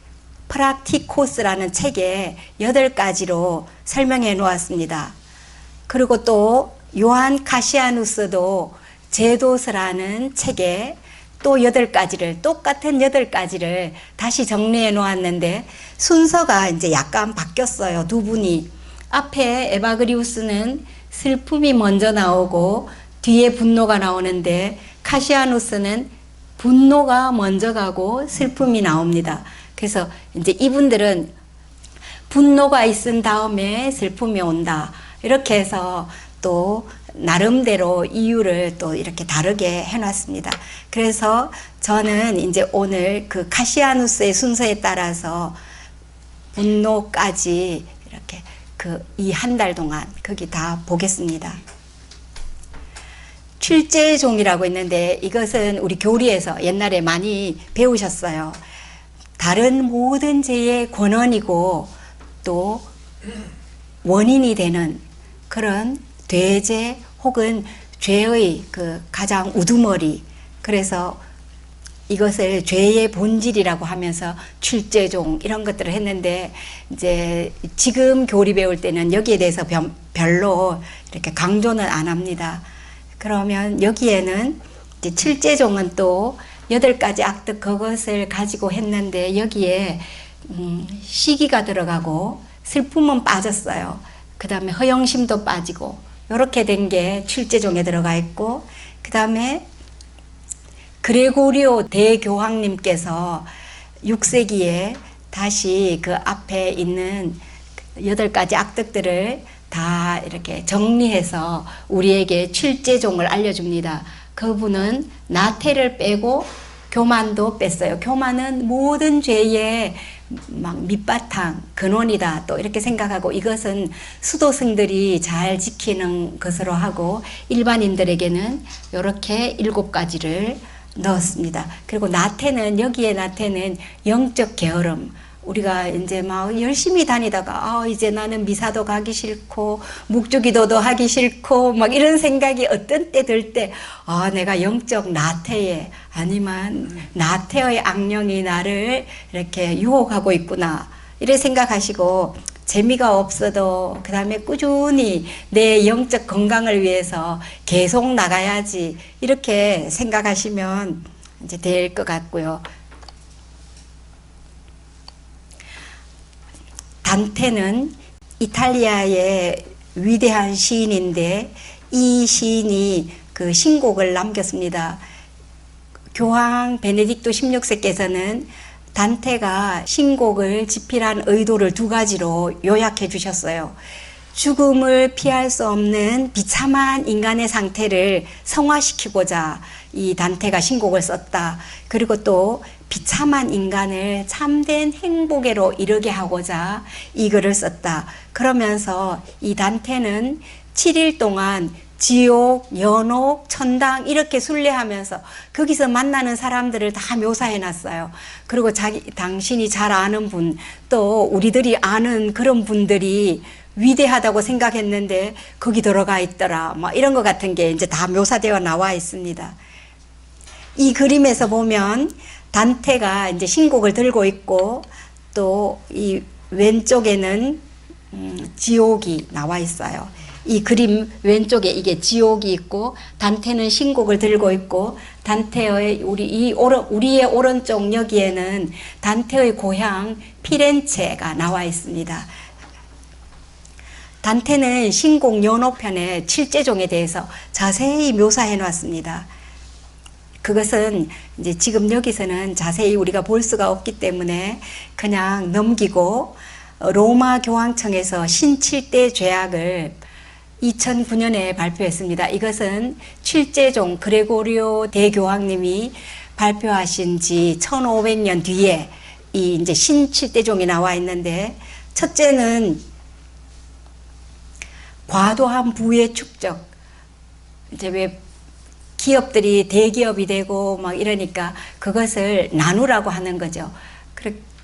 프락티코스라는 책에 8가지로 설명해 놓았습니다. 그리고 또 요한 카시아누스도 제도서라는 책에 또 8가지를 똑같은 8가지를 다시 정리해 놓았는데 순서가 이제 약간 바뀌었어요. 두 분이 앞에 에바그리우스는 슬픔이 먼저 나오고 뒤에 분노가 나오는데 카시아누스는 분노가 먼저 가고 슬픔이 나옵니다. 그래서 이제 이분들은 분노가 있은 다음에 슬픔이 온다. 이렇게 해서 또 나름대로 이유를 또 이렇게 다르게 해놨습니다. 그래서 저는 이제 오늘 그 카시아누스의 순서에 따라서 분노까지 이렇게 이 한 달 동안 거기 다 보겠습니다. 출제종이라고 있는데 이것은 우리 교리에서 옛날에 많이 배우셨어요. 다른 모든 죄의 권원이고 또 원인이 되는 그런 대죄 혹은 죄의 그 가장 우두머리, 그래서 이것을 죄의 본질이라고 하면서 출제종 이런 것들을 했는데, 이제 지금 교리 배울 때는 여기에 대해서 별로 이렇게 강조는 안 합니다. 그러면 여기에는 이제 출제종은 또 8가지 악득 그것을 가지고 했는데, 여기에 시기가 들어가고 슬픔은 빠졌어요. 그 다음에 허영심도 빠지고 이렇게 된 게 출제종에 들어가 있고, 그 다음에 그레고리오 대교황님께서 6세기에 다시 그 앞에 있는 8가지 악득들을 다 이렇게 정리해서 우리에게 출제종을 알려줍니다. 그분은 나태를 빼고 교만도 뺐어요. 교만은 모든 죄의 막 밑바탕, 근원이다 또 이렇게 생각하고, 이것은 수도승들이 잘 지키는 것으로 하고 일반인들에게는 이렇게 7가지를 넣었습니다. 그리고 나태는, 여기에 나태는 영적 게으름, 우리가 이제 막 열심히 다니다가 이제 나는 미사도 가기 싫고 묵주기도도 하기 싫고 막 이런 생각이 어떤 때 들 때 내가 영적 나태에, 아니면 나태의 악령이 나를 이렇게 유혹하고 있구나 이래 생각하시고, 재미가 없어도 그 다음에 꾸준히 내 영적 건강을 위해서 계속 나가야지 이렇게 생각하시면 이제 될 것 같고요. 단테는 이탈리아의 위대한 시인인데, 이 시인이 그 신곡을 남겼습니다. 교황 베네딕토 16세께서는 단테가 신곡을 집필한 의도를 2가지로 요약해 주셨어요. 죽음을 피할 수 없는 비참한 인간의 상태를 성화시키고자 이 단테가 신곡을 썼다. 그리고 또 비참한 인간을 참된 행복에로 이르게 하고자 이 글을 썼다. 그러면서 이 단테는 7일 동안 지옥, 연옥, 천당 이렇게 순례하면서 거기서 만나는 사람들을 다 묘사해 놨어요. 그리고 당신이 잘 아는 분, 또 우리들이 아는 그런 분들이 위대하다고 생각했는데 거기 들어가 있더라. 뭐 이런 것 같은 게 이제 다 묘사되어 나와 있습니다. 이 그림에서 보면 단테가 이제 신곡을 들고 있고, 또 이 왼쪽에는 지옥이 나와 있어요. 이 그림 왼쪽에 이게 지옥이 있고, 단테는 신곡을 들고 있고, 단테의 우리의 오른쪽 여기에는 단테의 고향 피렌체가 나와 있습니다. 단테는 신곡 연호편의 7제종에 대해서 자세히 묘사해 놨습니다. 그것은 이제 지금 여기서는 자세히 우리가 볼 수가 없기 때문에 그냥 넘기고, 로마 교황청에서 신7대 죄악을 2009년에 발표했습니다. 이것은 7제종 그레고리오 대교황님이 발표하신 지 1500년 뒤에 이 이제 신 7대종이 나와 있는데, 첫째는 과도한 부의 축적. 이제 왜 기업들이 대기업이 되고 막 이러니까 그것을 나누라고 하는 거죠.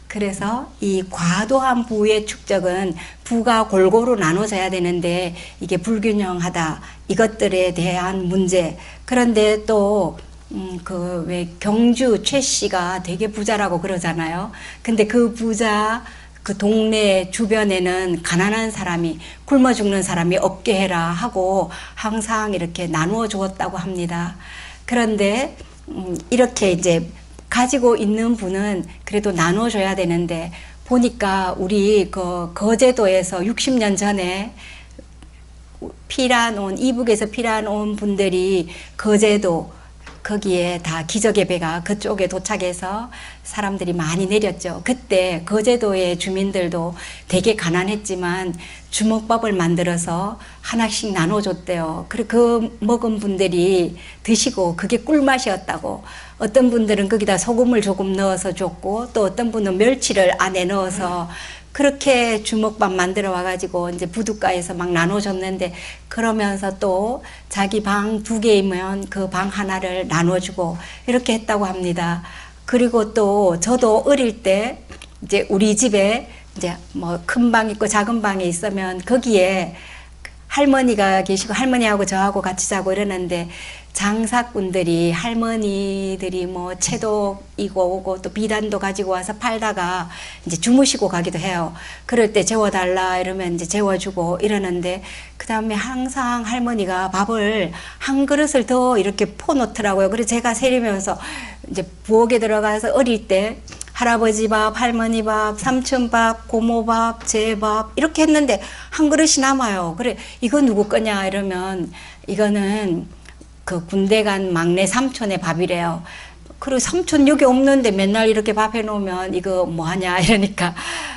그래서 이 과도한 부의 축적은 부가 골고루 나눠져야 되는데 이게 불균형하다. 이것들에 대한 문제. 그런데 또 그 왜 경주 최 씨가 되게 부자라고 그러잖아요. 근데 그 부자 그 동네 주변에는 가난한 사람이, 굶어 죽는 사람이 없게 해라 하고 항상 이렇게 나누어 주었다고 합니다. 그런데 이렇게 이제 가지고 있는 분은 그래도 나눠줘야 되는데, 보니까 우리 그 거제도에서 60년 전에 피란 온, 이북에서 피란 온 분들이 거제도 거기에 다 기적의 배가 그쪽에 도착해서 사람들이 많이 내렸죠. 그때 거제도의 주민들도 되게 가난했지만 주먹밥을 만들어서 하나씩 나눠줬대요. 그리고 그 먹은 분들이 드시고 그게 꿀맛이었다고. 어떤 분들은 거기다 소금을 조금 넣어서 줬고, 또 어떤 분은 멸치를 안에 넣어서 그렇게 주먹밥 만들어 와가지고 이제 부둣가에서 막 나눠줬는데, 그러면서 또 자기 방 2개이면 그 방 하나를 나눠주고 이렇게 했다고 합니다. 그리고 또 저도 어릴 때 이제 우리 집에 이제 뭐 큰 방 있고 작은 방이 있으면 거기에 할머니가 계시고 할머니하고 저하고 같이 자고 이러는데 장사꾼들이 할머니들이 뭐 채도 이고 오고 또 비단도 가지고 와서 팔다가 이제 주무시고 가기도 해요. 그럴 때 재워달라 이러면 이제 재워주고 이러는데 그 다음에 항상 할머니가 밥을 한 그릇을 더 이렇게 퍼놓더라고요. 그래서 제가 세리면서 이제 부엌에 들어가서 어릴 때 할아버지 밥, 할머니 밥, 삼촌 밥, 고모 밥, 제 밥 이렇게 했는데 한 그릇이 남아요. 그래 이거 누구 거냐 이러면 이거는 그 군대 간 막내 삼촌의 밥이래요. 그리고 삼촌 여기 없는데 맨날 이렇게 밥 해놓으면 이거 뭐 하냐 이러니까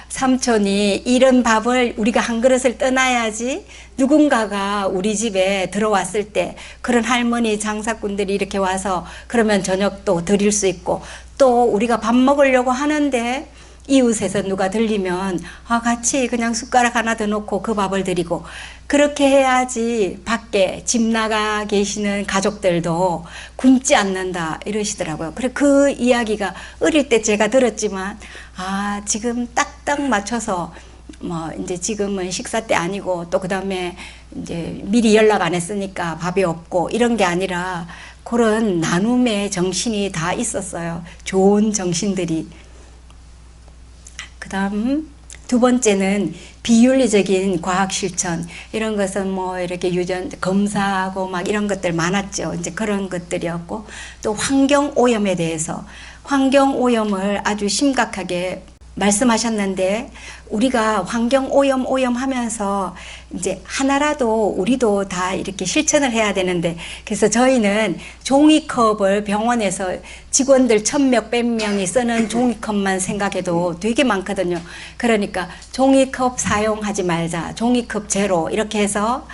삼촌이 이런 밥을 우리가 한 그릇을 떠나야지 누군가가 우리 집에 들어왔을 때 그런 할머니 장사꾼들이 이렇게 와서 그러면 저녁도 드릴 수 있고 또 우리가 밥 먹으려고 하는데 이웃에서 누가 들리면 같이 그냥 숟가락 하나 더 놓고 그 밥을 드리고 그렇게 해야지 밖에 집 나가 계시는 가족들도 굶지 않는다 이러시더라고요. 그래 그 이야기가 어릴 때 제가 들었지만 지금 딱딱 맞춰서 뭐 이제 지금은 식사 때 아니고 또 그다음에 이제 미리 연락 안 했으니까 밥이 없고 이런 게 아니라 그런 나눔의 정신이 다 있었어요. 좋은 정신들이. 그 다음 두 번째는 비윤리적인 과학 실천. 이런 것은 뭐 이렇게 검사하고 막 이런 것들 많았죠. 이제 그런 것들이었고 또 환경 오염에 대해서 환경 오염을 아주 심각하게 말씀하셨는데 우리가 환경 오염 하면서 이제 하나라도 우리도 다 이렇게 실천을 해야 되는데 그래서 저희는 종이컵을 병원에서 직원들 1000몇백 명이 쓰는 종이컵만 생각해도 되게 많거든요. 그러니까 종이컵 사용하지 말자, 종이컵 제로 이렇게 해서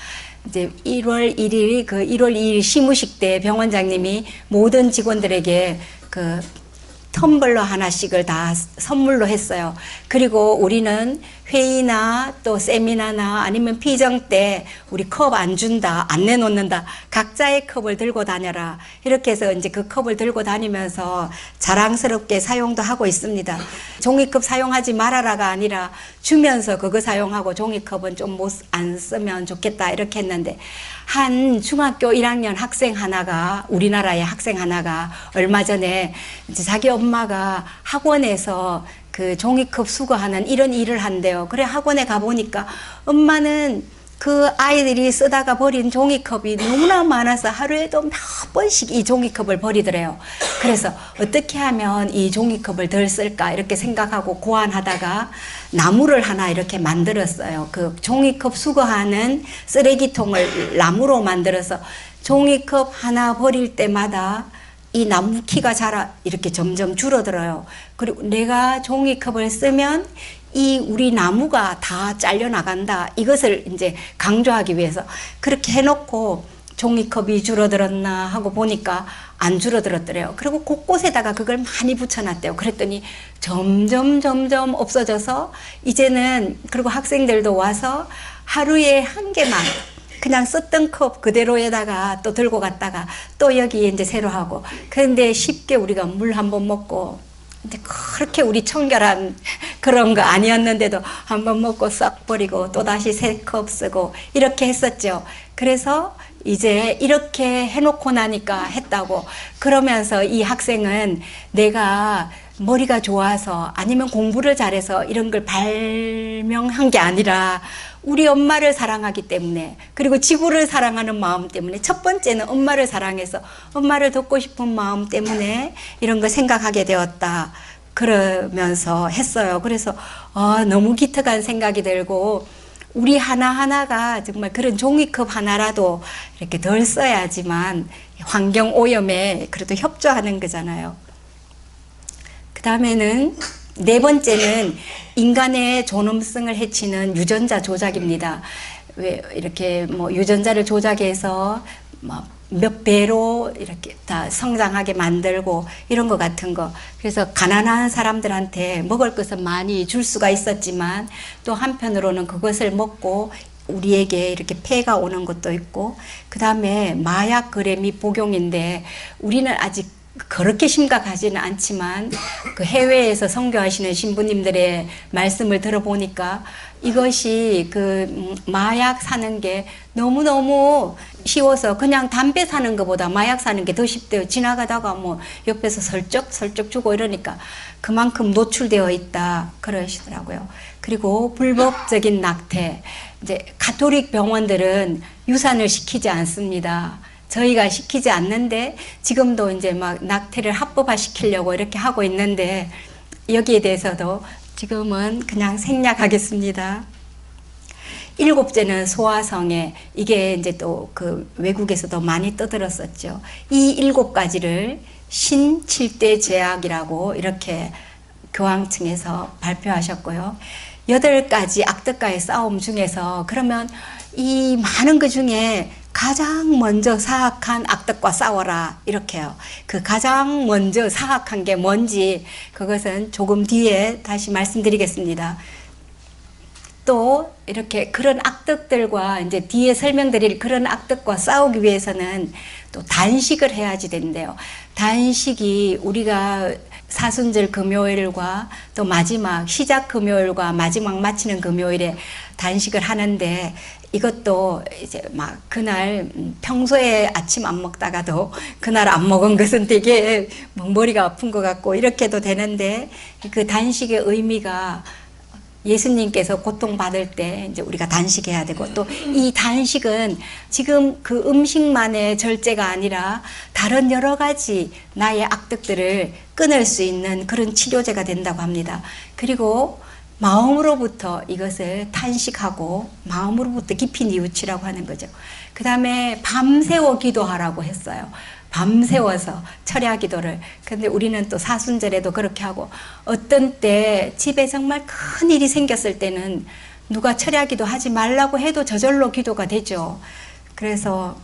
이제 1월 1일 그 1월 2일 시무식 때 병원장님이 모든 직원들에게 그 텀블러 하나씩을 다 선물로 했어요. 그리고 우리는 회의나 또 세미나나 아니면 피정 때 우리 컵 안 준다, 안 내놓는다. 각자의 컵을 들고 다녀라. 이렇게 해서 이제 그 컵을 들고 다니면서 자랑스럽게 사용도 하고 있습니다. 종이컵 사용하지 말아라가 아니라 주면서 그거 사용하고 종이컵은 좀 안 쓰면 좋겠다. 이렇게 했는데 한 중학교 1학년 학생 하나가 우리나라의 학생 하나가 얼마 전에 이제 자기 엄마가 학원에서 그 종이컵 수거하는 이런 일을 한대요. 그래 학원에 가보니까 엄마는 그 아이들이 쓰다가 버린 종이컵이 너무나 많아서 하루에도 몇 번씩 이 종이컵을 버리더래요. 그래서 어떻게 하면 이 종이컵을 덜 쓸까 이렇게 생각하고 고안하다가 나무를 하나 이렇게 만들었어요. 그 종이컵 수거하는 쓰레기통을 나무로 만들어서 종이컵 하나 버릴 때마다 이 나무 키가 이렇게 점점 줄어들어요. 그리고 내가 종이컵을 쓰면 이 우리 나무가 다 잘려나간다. 이것을 이제 강조하기 위해서 그렇게 해놓고 종이컵이 줄어들었나 하고 보니까 안 줄어들었더래요. 그리고 곳곳에다가 그걸 많이 붙여놨대요. 그랬더니 점점 없어져서 이제는 그리고 학생들도 와서 하루에 한 개만 그냥 썼던 컵 그대로에다가 또 들고 갔다가 또 여기 이제 새로 하고 그런데 쉽게 우리가 물 한 번 먹고 근데 그렇게 우리 청결한 그런 거 아니었는데도 한 번 먹고 싹 버리고 또 다시 새 컵 쓰고 이렇게 했었죠. 그래서 이제 이렇게 해놓고 나니까 했다고 그러면서 이 학생은 내가 머리가 좋아서 아니면 공부를 잘해서 이런 걸 발명한 게 아니라 우리 엄마를 사랑하기 때문에 그리고 지구를 사랑하는 마음 때문에 첫 번째는 엄마를 사랑해서 엄마를 돕고 싶은 마음 때문에 이런 거 생각하게 되었다 그러면서 했어요. 그래서 너무 기특한 생각이 들고 우리 하나하나가 정말 그런 종이컵 하나라도 이렇게 덜 써야지만 환경 오염에 그래도 협조하는 거잖아요. 그 다음에는 네 번째는 인간의 존엄성을 해치는 유전자 조작입니다. 왜 이렇게 뭐 유전자를 조작해서 몇 배로 이렇게 다 성장하게 만들고 이런 것 같은 거. 그래서 가난한 사람들한테 먹을 것은 많이 줄 수가 있었지만 또 한편으로는 그것을 먹고 우리에게 이렇게 폐가 오는 것도 있고 그 다음에 마약 거래 및 복용인데 우리는 아직 그렇게 심각하지는 않지만 그 해외에서 선교하시는 신부님들의 말씀을 들어보니까 이것이 그 마약 사는 게 너무너무 쉬워서 그냥 담배 사는 것보다 마약 사는 게 더 쉽대요. 지나가다가 뭐 옆에서 설쩍 주고 이러니까 그만큼 노출되어 있다 그러시더라고요. 그리고 불법적인 낙태, 이제 가톨릭 병원들은 유산을 시키지 않습니다. 저희가 시키지 않는데 지금도 이제 막 낙태를 합법화 시키려고 이렇게 하고 있는데 여기에 대해서도 지금은 그냥 생략하겠습니다. 7째는 소아성애. 이게 이제 또 그 외국에서도 많이 떠들었었죠. 이 7가지를 신 7대 제약이라고 이렇게 교황청에서 발표하셨고요. 8가지 악덕과의 싸움 중에서 그러면 이 많은 것 중에 가장 먼저 사악한 악덕과 싸워라 이렇게요. 그 가장 먼저 사악한 게 뭔지 그것은 조금 뒤에 다시 말씀드리겠습니다. 또 이렇게 그런 악덕들과 이제 뒤에 설명드릴 그런 악덕과 싸우기 위해서는 또 단식을 해야지 된대요. 단식이 우리가 사순절 금요일과 또 마지막 시작 금요일과 마지막 마치는 금요일에 단식을 하는데 이것도 이제 막 그날 평소에 아침 안 먹다가도 그날 안 먹은 것은 되게 머리가 아픈 것 같고 이렇게도 되는데 그 단식의 의미가 예수님께서 고통받을 때 이제 우리가 단식해야 되고 또 이 단식은 지금 그 음식만의 절제가 아니라 다른 여러 가지 나의 악덕들을 끊을 수 있는 그런 치료제가 된다고 합니다. 그리고 마음으로부터 이것을 탄식하고 마음으로부터 깊이 뉘우치라고 하는 거죠. 그 다음에 밤새워 기도하라고 했어요. 밤새워서 철야 기도를. 근데 우리는 또 사순절에도 그렇게 하고 어떤 때 집에 정말 큰 일이 생겼을 때는 누가 철야 기도 하지 말라고 해도 저절로 기도가 되죠. 그래서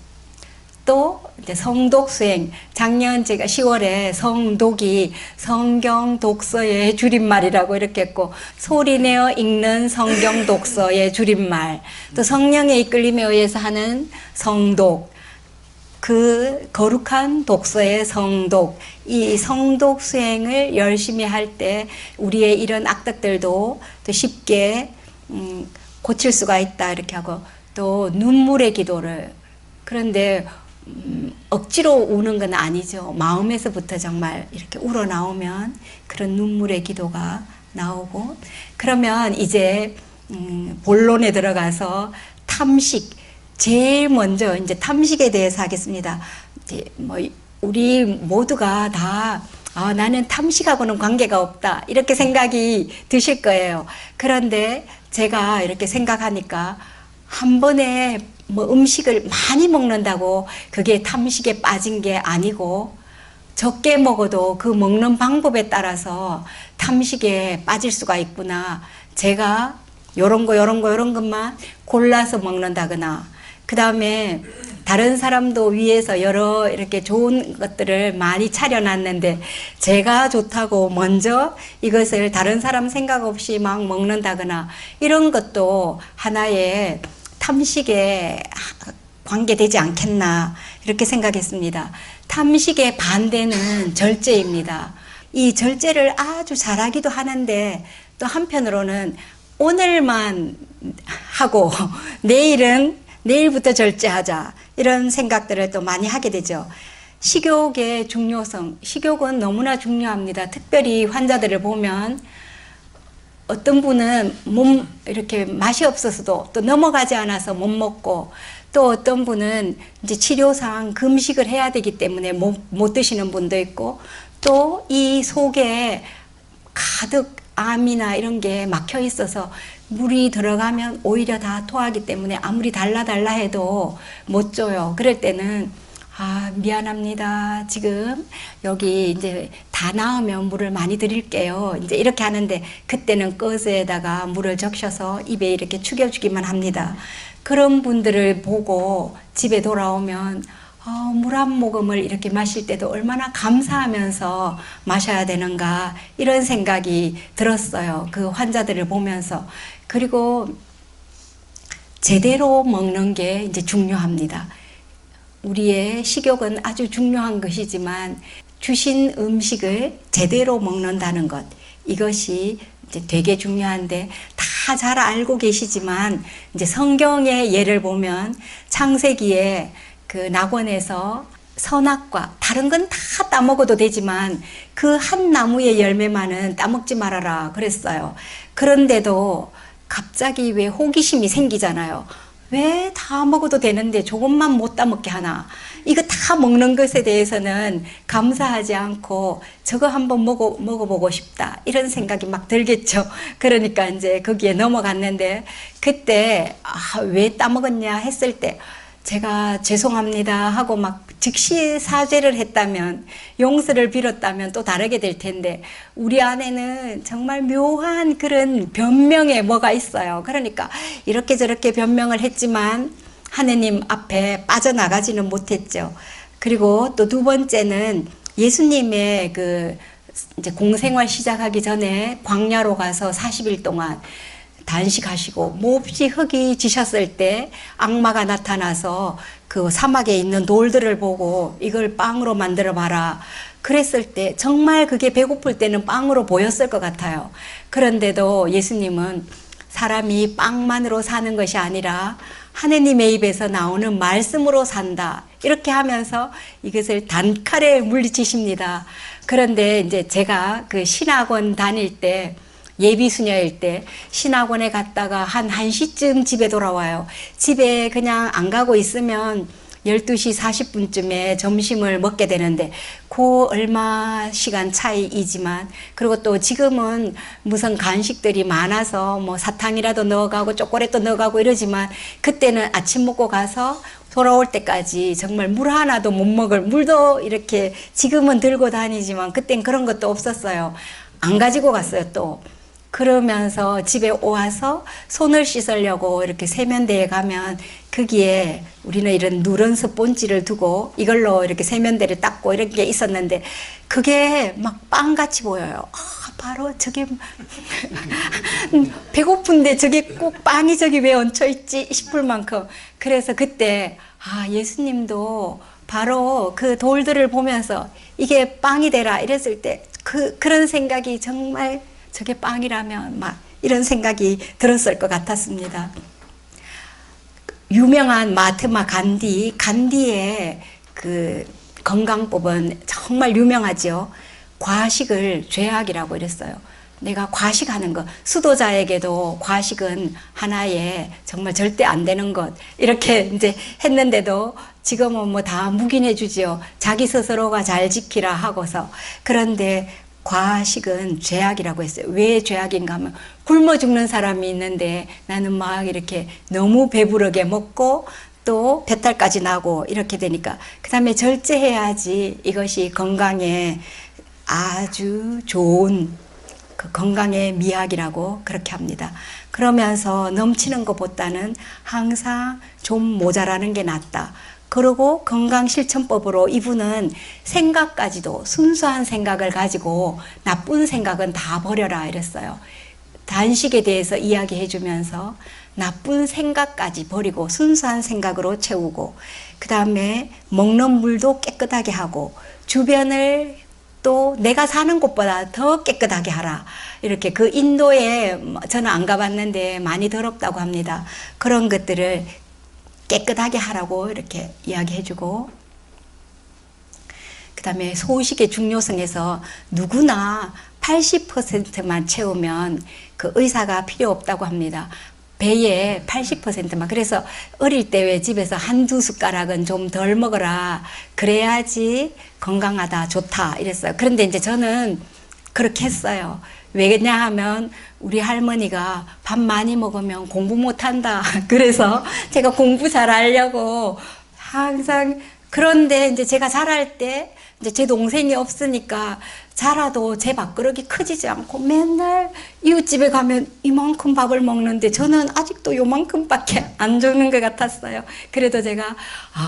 또 이제 성독 수행. 작년 제가 10월에 성독이 성경 독서의 줄임말이라고 이렇게 했고 소리내어 읽는 성경 독서의 줄임말. 또 성령의 이끌림에 의해서 하는 성독. 그 거룩한 독서의 성독, 이 성독 수행을 열심히 할 때 우리의 이런 악덕들도 또 쉽게 고칠 수가 있다 이렇게 하고 또 눈물의 기도를 그런데 억지로 우는 건 아니죠. 마음에서부터 정말 이렇게 우러나오면 그런 눈물의 기도가 나오고 그러면 이제 본론에 들어가서 탐식 제일 먼저 이제 탐식에 대해서 하겠습니다. 뭐 우리 모두가 다 나는 탐식하고는 관계가 없다 이렇게 생각이 드실 거예요. 그런데 제가 이렇게 생각하니까 한 번에 뭐 음식을 많이 먹는다고 그게 탐식에 빠진 게 아니고 적게 먹어도 그 먹는 방법에 따라서 탐식에 빠질 수가 있구나. 제가 요런 것만 골라서 먹는다거나 그 다음에 다른 사람도 위해서 여러 이렇게 좋은 것들을 많이 차려놨는데 제가 좋다고 먼저 이것을 다른 사람 생각 없이 막 먹는다거나 이런 것도 하나의 탐식에 관계되지 않겠나 이렇게 생각했습니다. 탐식의 반대는 절제입니다. 이 절제를 아주 잘하기도 하는데 또 한편으로는 오늘만 하고 내일부터 절제하자 이런 생각들을 또 많이 하게 되죠. 식욕의 중요성, 식욕은 너무나 중요합니다. 특별히 환자들을 보면 어떤 분은 이렇게 맛이 없어서도 또 넘어가지 않아서 못 먹고 또 어떤 분은 이제 치료상 금식을 해야 되기 때문에 못 드시는 분도 있고 또 이 속에 가득 암이나 이런 게 막혀 있어서 물이 들어가면 오히려 다 토하기 때문에 아무리 달라 해도 못 줘요. 그럴 때는 미안합니다. 지금 여기 이제 다 나오면 물을 많이 드릴게요. 이제 이렇게 하는데 그때는 거즈에다가 물을 적셔서 입에 이렇게 축여주기만 합니다. 그런 분들을 보고 집에 돌아오면 물 한 모금을 이렇게 마실 때도 얼마나 감사하면서 마셔야 되는가 이런 생각이 들었어요. 그 환자들을 보면서. 그리고 제대로 먹는 게 이제 중요합니다. 우리의 식욕은 아주 중요한 것이지만 주신 음식을 제대로 먹는다는 것, 이것이 이제 되게 중요한데, 다 잘 알고 계시지만 이제 성경의 예를 보면 창세기에 그 낙원에서 선악과 다른 건 다 따먹어도 되지만 그 한 나무의 열매만은 따먹지 말아라 그랬어요. 그런데도 갑자기 왜 호기심이 생기잖아요. 왜 다 먹어도 되는데 조금만 못 따먹게 하나? 이거 다 먹는 것에 대해서는 감사하지 않고 저거 한번 먹어보고 싶다, 이런 생각이 막 들겠죠. 그러니까 이제 거기에 넘어갔는데, 그때 왜 따먹었냐 했을 때 제가 죄송합니다 하고 막 즉시 사죄를 했다면, 용서를 빌었다면 또 다르게 될 텐데, 우리 안에는 정말 묘한 그런 변명에 뭐가 있어요. 그러니까 이렇게 저렇게 변명을 했지만 하느님 앞에 빠져나가지는 못했죠. 그리고 또 두 번째는 예수님의 그 이제 공생활 시작하기 전에 광야로 가서 40일 동안 단식하시고 몹시 흙이 지셨을 때 악마가 나타나서 그 사막에 있는 돌들을 보고 이걸 빵으로 만들어 봐라 그랬을 때 정말 그게 배고플 때는 빵으로 보였을 것 같아요. 그런데도 예수님은 사람이 빵만으로 사는 것이 아니라 하느님의 입에서 나오는 말씀으로 산다, 이렇게 하면서 이것을 단칼에 물리치십니다. 그런데 이제 제가 그 신학원 다닐 때, 예비수녀일 때 신학원에 갔다가 한 1시쯤 집에 돌아와요. 집에 그냥 안 가고 있으면 12시 40분쯤에 점심을 먹게 되는데, 그 얼마 시간 차이이지만, 그리고 또 지금은 무슨 간식들이 많아서 뭐 사탕이라도 넣어가고 초콜릿도 넣어가고 이러지만, 그때는 아침 먹고 가서 돌아올 때까지 정말 물 하나도 못 먹을, 물도 이렇게 지금은 들고 다니지만 그땐 그런 것도 없었어요. 안 가지고 갔어요 또. 그러면서 집에 와서 손을 씻으려고 이렇게 세면대에 가면 거기에 우리는 이런 누런 스폰지를 두고 이걸로 이렇게 세면대를 닦고 이런 게 있었는데, 그게 막 빵같이 보여요. 바로 저게 배고픈데 저게 꼭 빵이 저기 왜 얹혀 있지 싶을 만큼. 그래서 그때 예수님도 바로 그 돌들을 보면서 이게 빵이 되라 이랬을 때 그런 생각이, 정말 저게 빵이라면 막 이런 생각이 들었을 것 같았습니다. 유명한 마하트마 간디의 그 건강법은 정말 유명하죠. 과식을 죄악이라고 이랬어요. 내가 과식하는 것, 수도자에게도 과식은 하나의 정말 절대 안 되는 것, 이렇게 이제 했는데도 지금은 뭐 다 묵인해 주지요. 자기 스스로가 잘 지키라 하고서. 그런데 과식은 죄악이라고 했어요. 왜 죄악인가 하면, 굶어 죽는 사람이 있는데 나는 막 이렇게 너무 배부르게 먹고 또 배탈까지 나고 이렇게 되니까, 그 다음에 절제해야지 이것이 건강에 아주 좋은 그 건강의 미학이라고 그렇게 합니다. 그러면서 넘치는 것보다는 항상 좀 모자라는 게 낫다. 그리고 건강실천법으로 이분은 생각까지도 순수한 생각을 가지고 나쁜 생각은 다 버려라 이랬어요. 단식에 대해서 이야기해 주면서 나쁜 생각까지 버리고 순수한 생각으로 채우고, 그 다음에 먹는 물도 깨끗하게 하고, 주변을 또 내가 사는 곳보다 더 깨끗하게 하라. 이렇게 그 인도에 저는 안 가봤는데 많이 더럽다고 합니다. 그런 것들을 깨끗하게 하라고 이렇게 이야기해주고, 그 다음에 소식의 중요성에서 누구나 80%만 채우면 그 의사가 필요 없다고 합니다. 배에 80%만. 그래서 어릴 때 왜 집에서 한두 숟가락은 좀 덜 먹어라, 그래야지 건강하다, 좋다 이랬어요. 그런데 이제 저는 그렇게 했어요. 왜냐하면 우리 할머니가 밥 많이 먹으면 공부 못한다. 그래서 제가 공부 잘하려고 항상, 그런데 이제 제가 잘할 때 이제 제 동생이 없으니까 자라도 제 밥그릇이 커지지 않고 맨날 이웃집에 가면 이만큼 밥을 먹는데 저는 아직도 요만큼밖에 안 주는 것 같았어요. 그래도 제가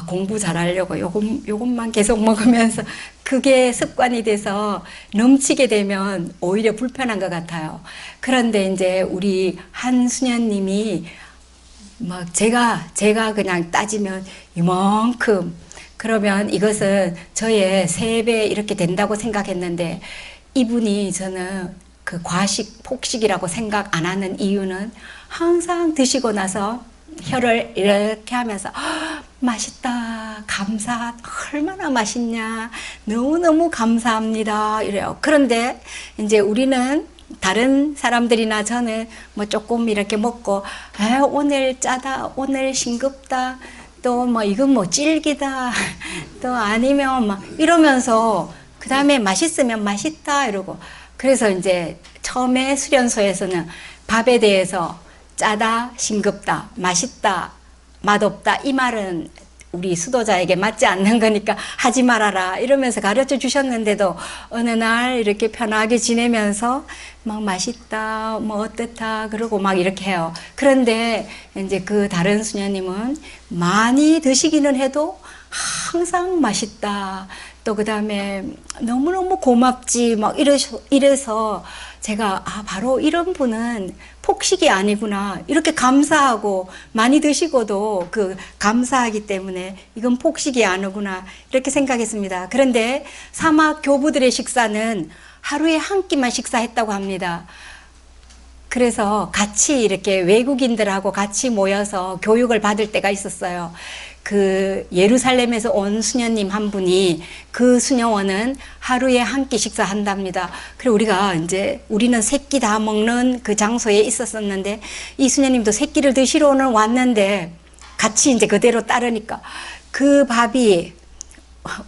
공부 잘하려고 요것만 계속 먹으면서 그게 습관이 돼서 넘치게 되면 오히려 불편한 것 같아요. 그런데 이제 우리 한수녀님이 막 제가 그냥 따지면 이만큼, 그러면 이것은 저의 3배 이렇게 된다고 생각했는데 이분이 저는 그 과식, 폭식이라고 생각 안 하는 이유는 항상 드시고 나서 혀를 이렇게 하면서 맛있다, 감사, 얼마나 맛있냐, 너무너무 감사합니다 이래요. 그런데 이제 우리는 다른 사람들이나 저는 뭐 조금 이렇게 먹고 오늘 짜다, 오늘 싱겁다, 또 뭐 이건 뭐 질기다, 또 아니면 막 이러면서 그 다음에 맛있으면 맛있다 이러고, 그래서 이제 처음에 수련소에서는 밥에 대해서 짜다, 싱겁다, 맛있다, 맛없다 이 말은 우리 수도자에게 맞지 않는 거니까 하지 말아라 이러면서 가르쳐 주셨는데도 어느 날 이렇게 편하게 지내면서 막 맛있다, 뭐 어떻다 그러고 막 이렇게 해요. 그런데 이제 그 다른 수녀님은 많이 드시기는 해도 항상 맛있다, 또 그 다음에 너무너무 고맙지 막 이래서 제가 바로 이런 분은 폭식이 아니구나, 이렇게 감사하고 많이 드시고도 그 감사하기 때문에 이건 폭식이 아니구나 이렇게 생각했습니다. 그런데 사막 교부들의 식사는 하루에 한 끼만 식사했다고 합니다. 그래서 같이 이렇게 외국인들하고 같이 모여서 교육을 받을 때가 있었어요. 그 예루살렘에서 온 수녀님 한 분이 그 수녀원은 하루에 한 끼 식사한답니다. 그리고 우리는 세 끼 다 먹는 그 장소에 있었었는데 이 수녀님도 세 끼를 드시러는 왔는데 같이 이제 그대로 따르니까 그 밥이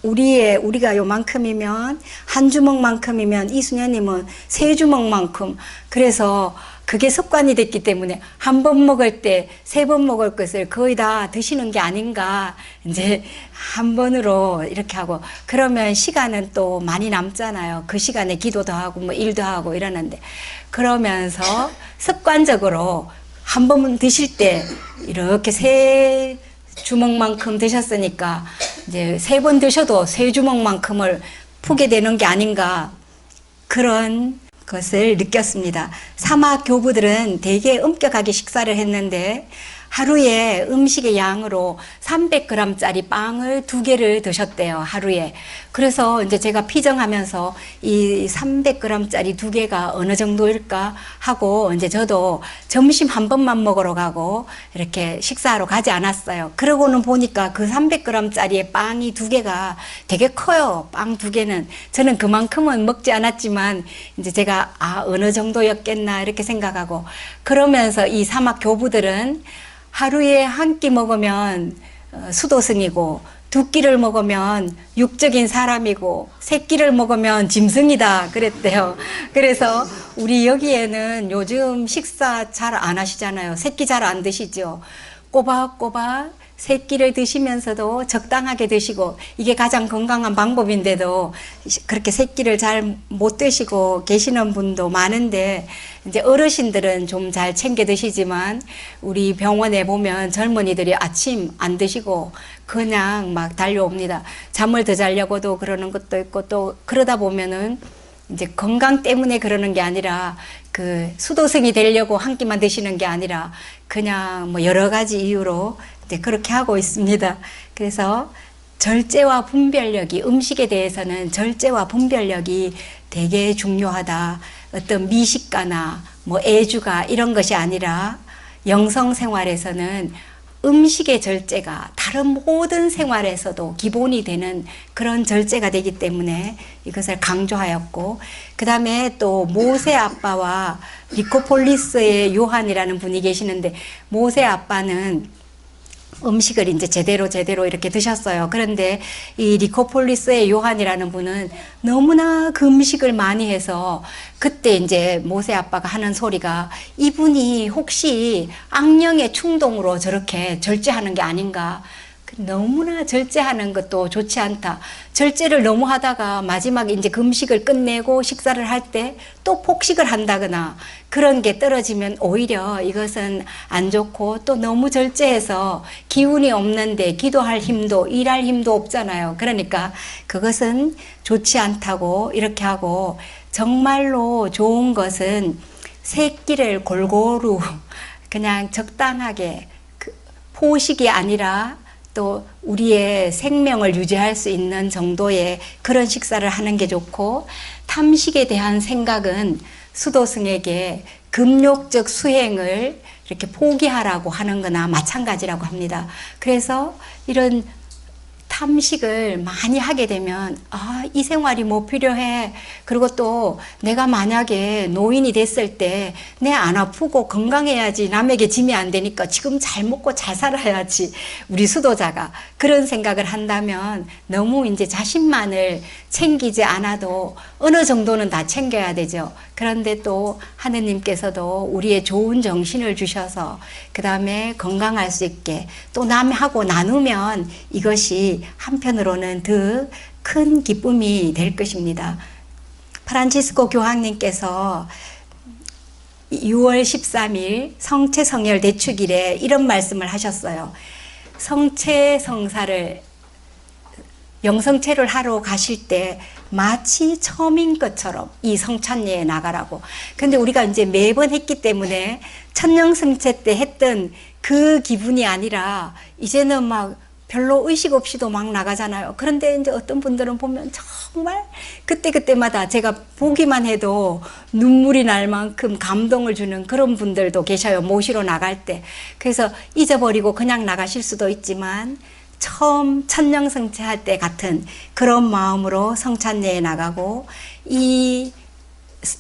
우리가 요만큼이면 한 주먹만큼이면 이 수녀님은 3주먹만큼, 그래서 그게 습관이 됐기 때문에 한 번 먹을 때 3번 먹을 것을 거의 다 드시는 게 아닌가, 이제 한 번으로 이렇게 하고, 그러면 시간은 또 많이 남잖아요. 그 시간에 기도도 하고 뭐 일도 하고 이러는데, 그러면서 습관적으로 한 번 드실 때 이렇게 3주먹만큼 드셨으니까 이제 3번 드셔도 3주먹만큼을 푸게 되는 게 아닌가, 그런 것을 느꼈습니다. 사막 교부들은 되게 엄격하게 식사를 했는데 하루에 음식의 양으로 300g짜리 빵을 2개를 드셨대요, 하루에. 그래서 이제 제가 피정하면서 이 300g짜리 2개가 어느 정도일까 하고, 이제 저도 점심 한 번만 먹으러 가고 이렇게 식사하러 가지 않았어요. 그러고는 보니까 그 300g짜리의 빵이 2개가 되게 커요. 빵 2개는. 저는 그만큼은 먹지 않았지만 이제 제가 어느 정도였겠나 이렇게 생각하고, 그러면서 이 사막 교부들은 하루에 한 끼 먹으면 수도승이고, 2끼를 먹으면 육적인 사람이고, 3끼를 먹으면 짐승이다 그랬대요. 그래서 우리 여기에는 요즘 식사 잘 안 하시잖아요. 3끼 잘 안 드시죠. 꼬박꼬박 3끼를 드시면서도 적당하게 드시고, 이게 가장 건강한 방법인데도 그렇게 3끼를 잘 못 드시고 계시는 분도 많은데, 이제 어르신들은 좀 잘 챙겨 드시지만 우리 병원에 보면 젊은이들이 아침 안 드시고 그냥 막 달려옵니다. 잠을 더 자려고도 그러는 것도 있고, 또 그러다 보면은 이제 건강 때문에 그러는 게 아니라 그 수도승이 되려고 한 끼만 드시는 게 아니라 그냥 뭐 여러 가지 이유로 이제 그렇게 하고 있습니다. 그래서 절제와 분별력이, 음식에 대해서는 절제와 분별력이 되게 중요하다. 어떤 미식가나 뭐 애주가 이런 것이 아니라 영성 생활에서는 음식의 절제가 다른 모든 생활에서도 기본이 되는 그런 절제가 되기 때문에 이것을 강조하였고, 그 다음에 또 모세 아빠와 니코폴리스의 요한이라는 분이 계시는데, 모세 아빠는 음식을 이제 제대로 이렇게 드셨어요. 그런데 이 니코폴리스의 요한이라는 분은 너무나 그 음식을 많이 해서, 그때 이제 모세 아빠가 하는 소리가 이분이 혹시 악령의 충동으로 저렇게 절제하는 게 아닌가. 너무나 절제하는 것도 좋지 않다. 절제를 너무 하다가 마지막에 이제 그 음식을 끝내고 식사를 할 때 또 폭식을 한다거나 그런 게 떨어지면 오히려 이것은 안 좋고, 또 너무 절제해서 기운이 없는데 기도할 힘도 일할 힘도 없잖아요. 그러니까 그것은 좋지 않다고 이렇게 하고, 정말로 좋은 것은 세 끼를 골고루 그냥 적당하게, 포식이 아니라 또 우리의 생명을 유지할 수 있는 정도의 그런 식사를 하는 게 좋고, 탐식에 대한 생각은 수도승에게 금욕적 수행을 이렇게 포기하라고 하는 거나 마찬가지라고 합니다. 그래서 이런 탐식을 많이 하게 되면 이 생활이 뭐 필요해. 그리고 또 내가 만약에 노인이 됐을 때 내 안 아프고 건강해야지, 남에게 짐이 안 되니까 지금 잘 먹고 잘 살아야지, 우리 수도자가 그런 생각을 한다면 너무 이제 자신만을 챙기지 않아도 어느 정도는 다 챙겨야 되죠. 그런데 또 하느님께서도 우리의 좋은 정신을 주셔서 그 다음에 건강할 수 있게 또 남하고 나누면 이것이 한편으로는 더 큰 기쁨이 될 것입니다. 프란치스코 교황님께서 6월 13일 성체성혈 대축일에 이런 말씀을 하셨어요. 성체성사를 영성체를 하러 가실 때 마치 처음인 것처럼 이 성찬례에 나가라고. 근데 우리가 이제 매번 했기 때문에 천령성체 때 했던 그 기분이 아니라 이제는 막 별로 의식 없이도 막 나가잖아요. 그런데 이제 어떤 분들은 보면 정말 그때마다 제가 보기만 해도 눈물이 날 만큼 감동을 주는 그런 분들도 계셔요. 모시러 나갈 때. 그래서 잊어버리고 그냥 나가실 수도 있지만 처음 천령성체 할 때 같은 그런 마음으로 성찬례에 나가고, 이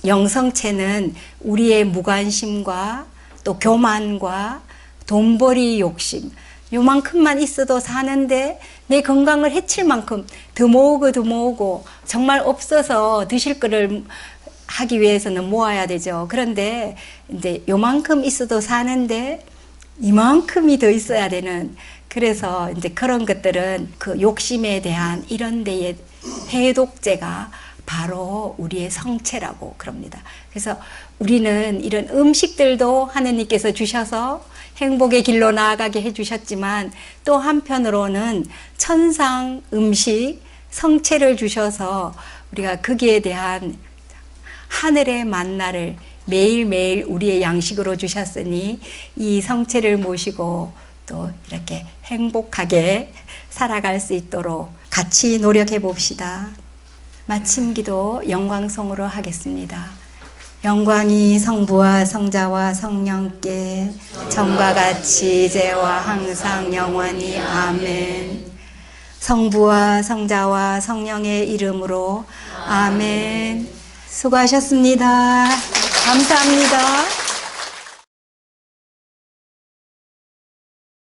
영성체는 우리의 무관심과 또 교만과 돈벌이 욕심, 요만큼만 있어도 사는데 내 건강을 해칠 만큼 더 모으고 정말 없어서 드실 거를 하기 위해서는 모아야 되죠. 그런데 이제 요만큼 있어도 사는데 이만큼이 더 있어야 되는, 그래서 이제 그런 것들은 그 욕심에 대한 이런 데의 해독제가 바로 우리의 성체라고 그럽니다. 그래서 우리는 이런 음식들도 하느님께서 주셔서 행복의 길로 나아가게 해주셨지만, 또 한편으로는 천상 음식 성체를 주셔서 우리가 거기에 대한 하늘의 만나를 매일매일 우리의 양식으로 주셨으니 이 성체를 모시고 또 이렇게 행복하게 살아갈 수 있도록 같이 노력해 봅시다. 마침 기도 영광송으로 하겠습니다. 영광이 성부와 성자와 성령께 전과 같이 이제와 항상 영원히 아멘. 성부와 성자와 성령의 이름으로 아멘. 수고하셨습니다. 감사합니다.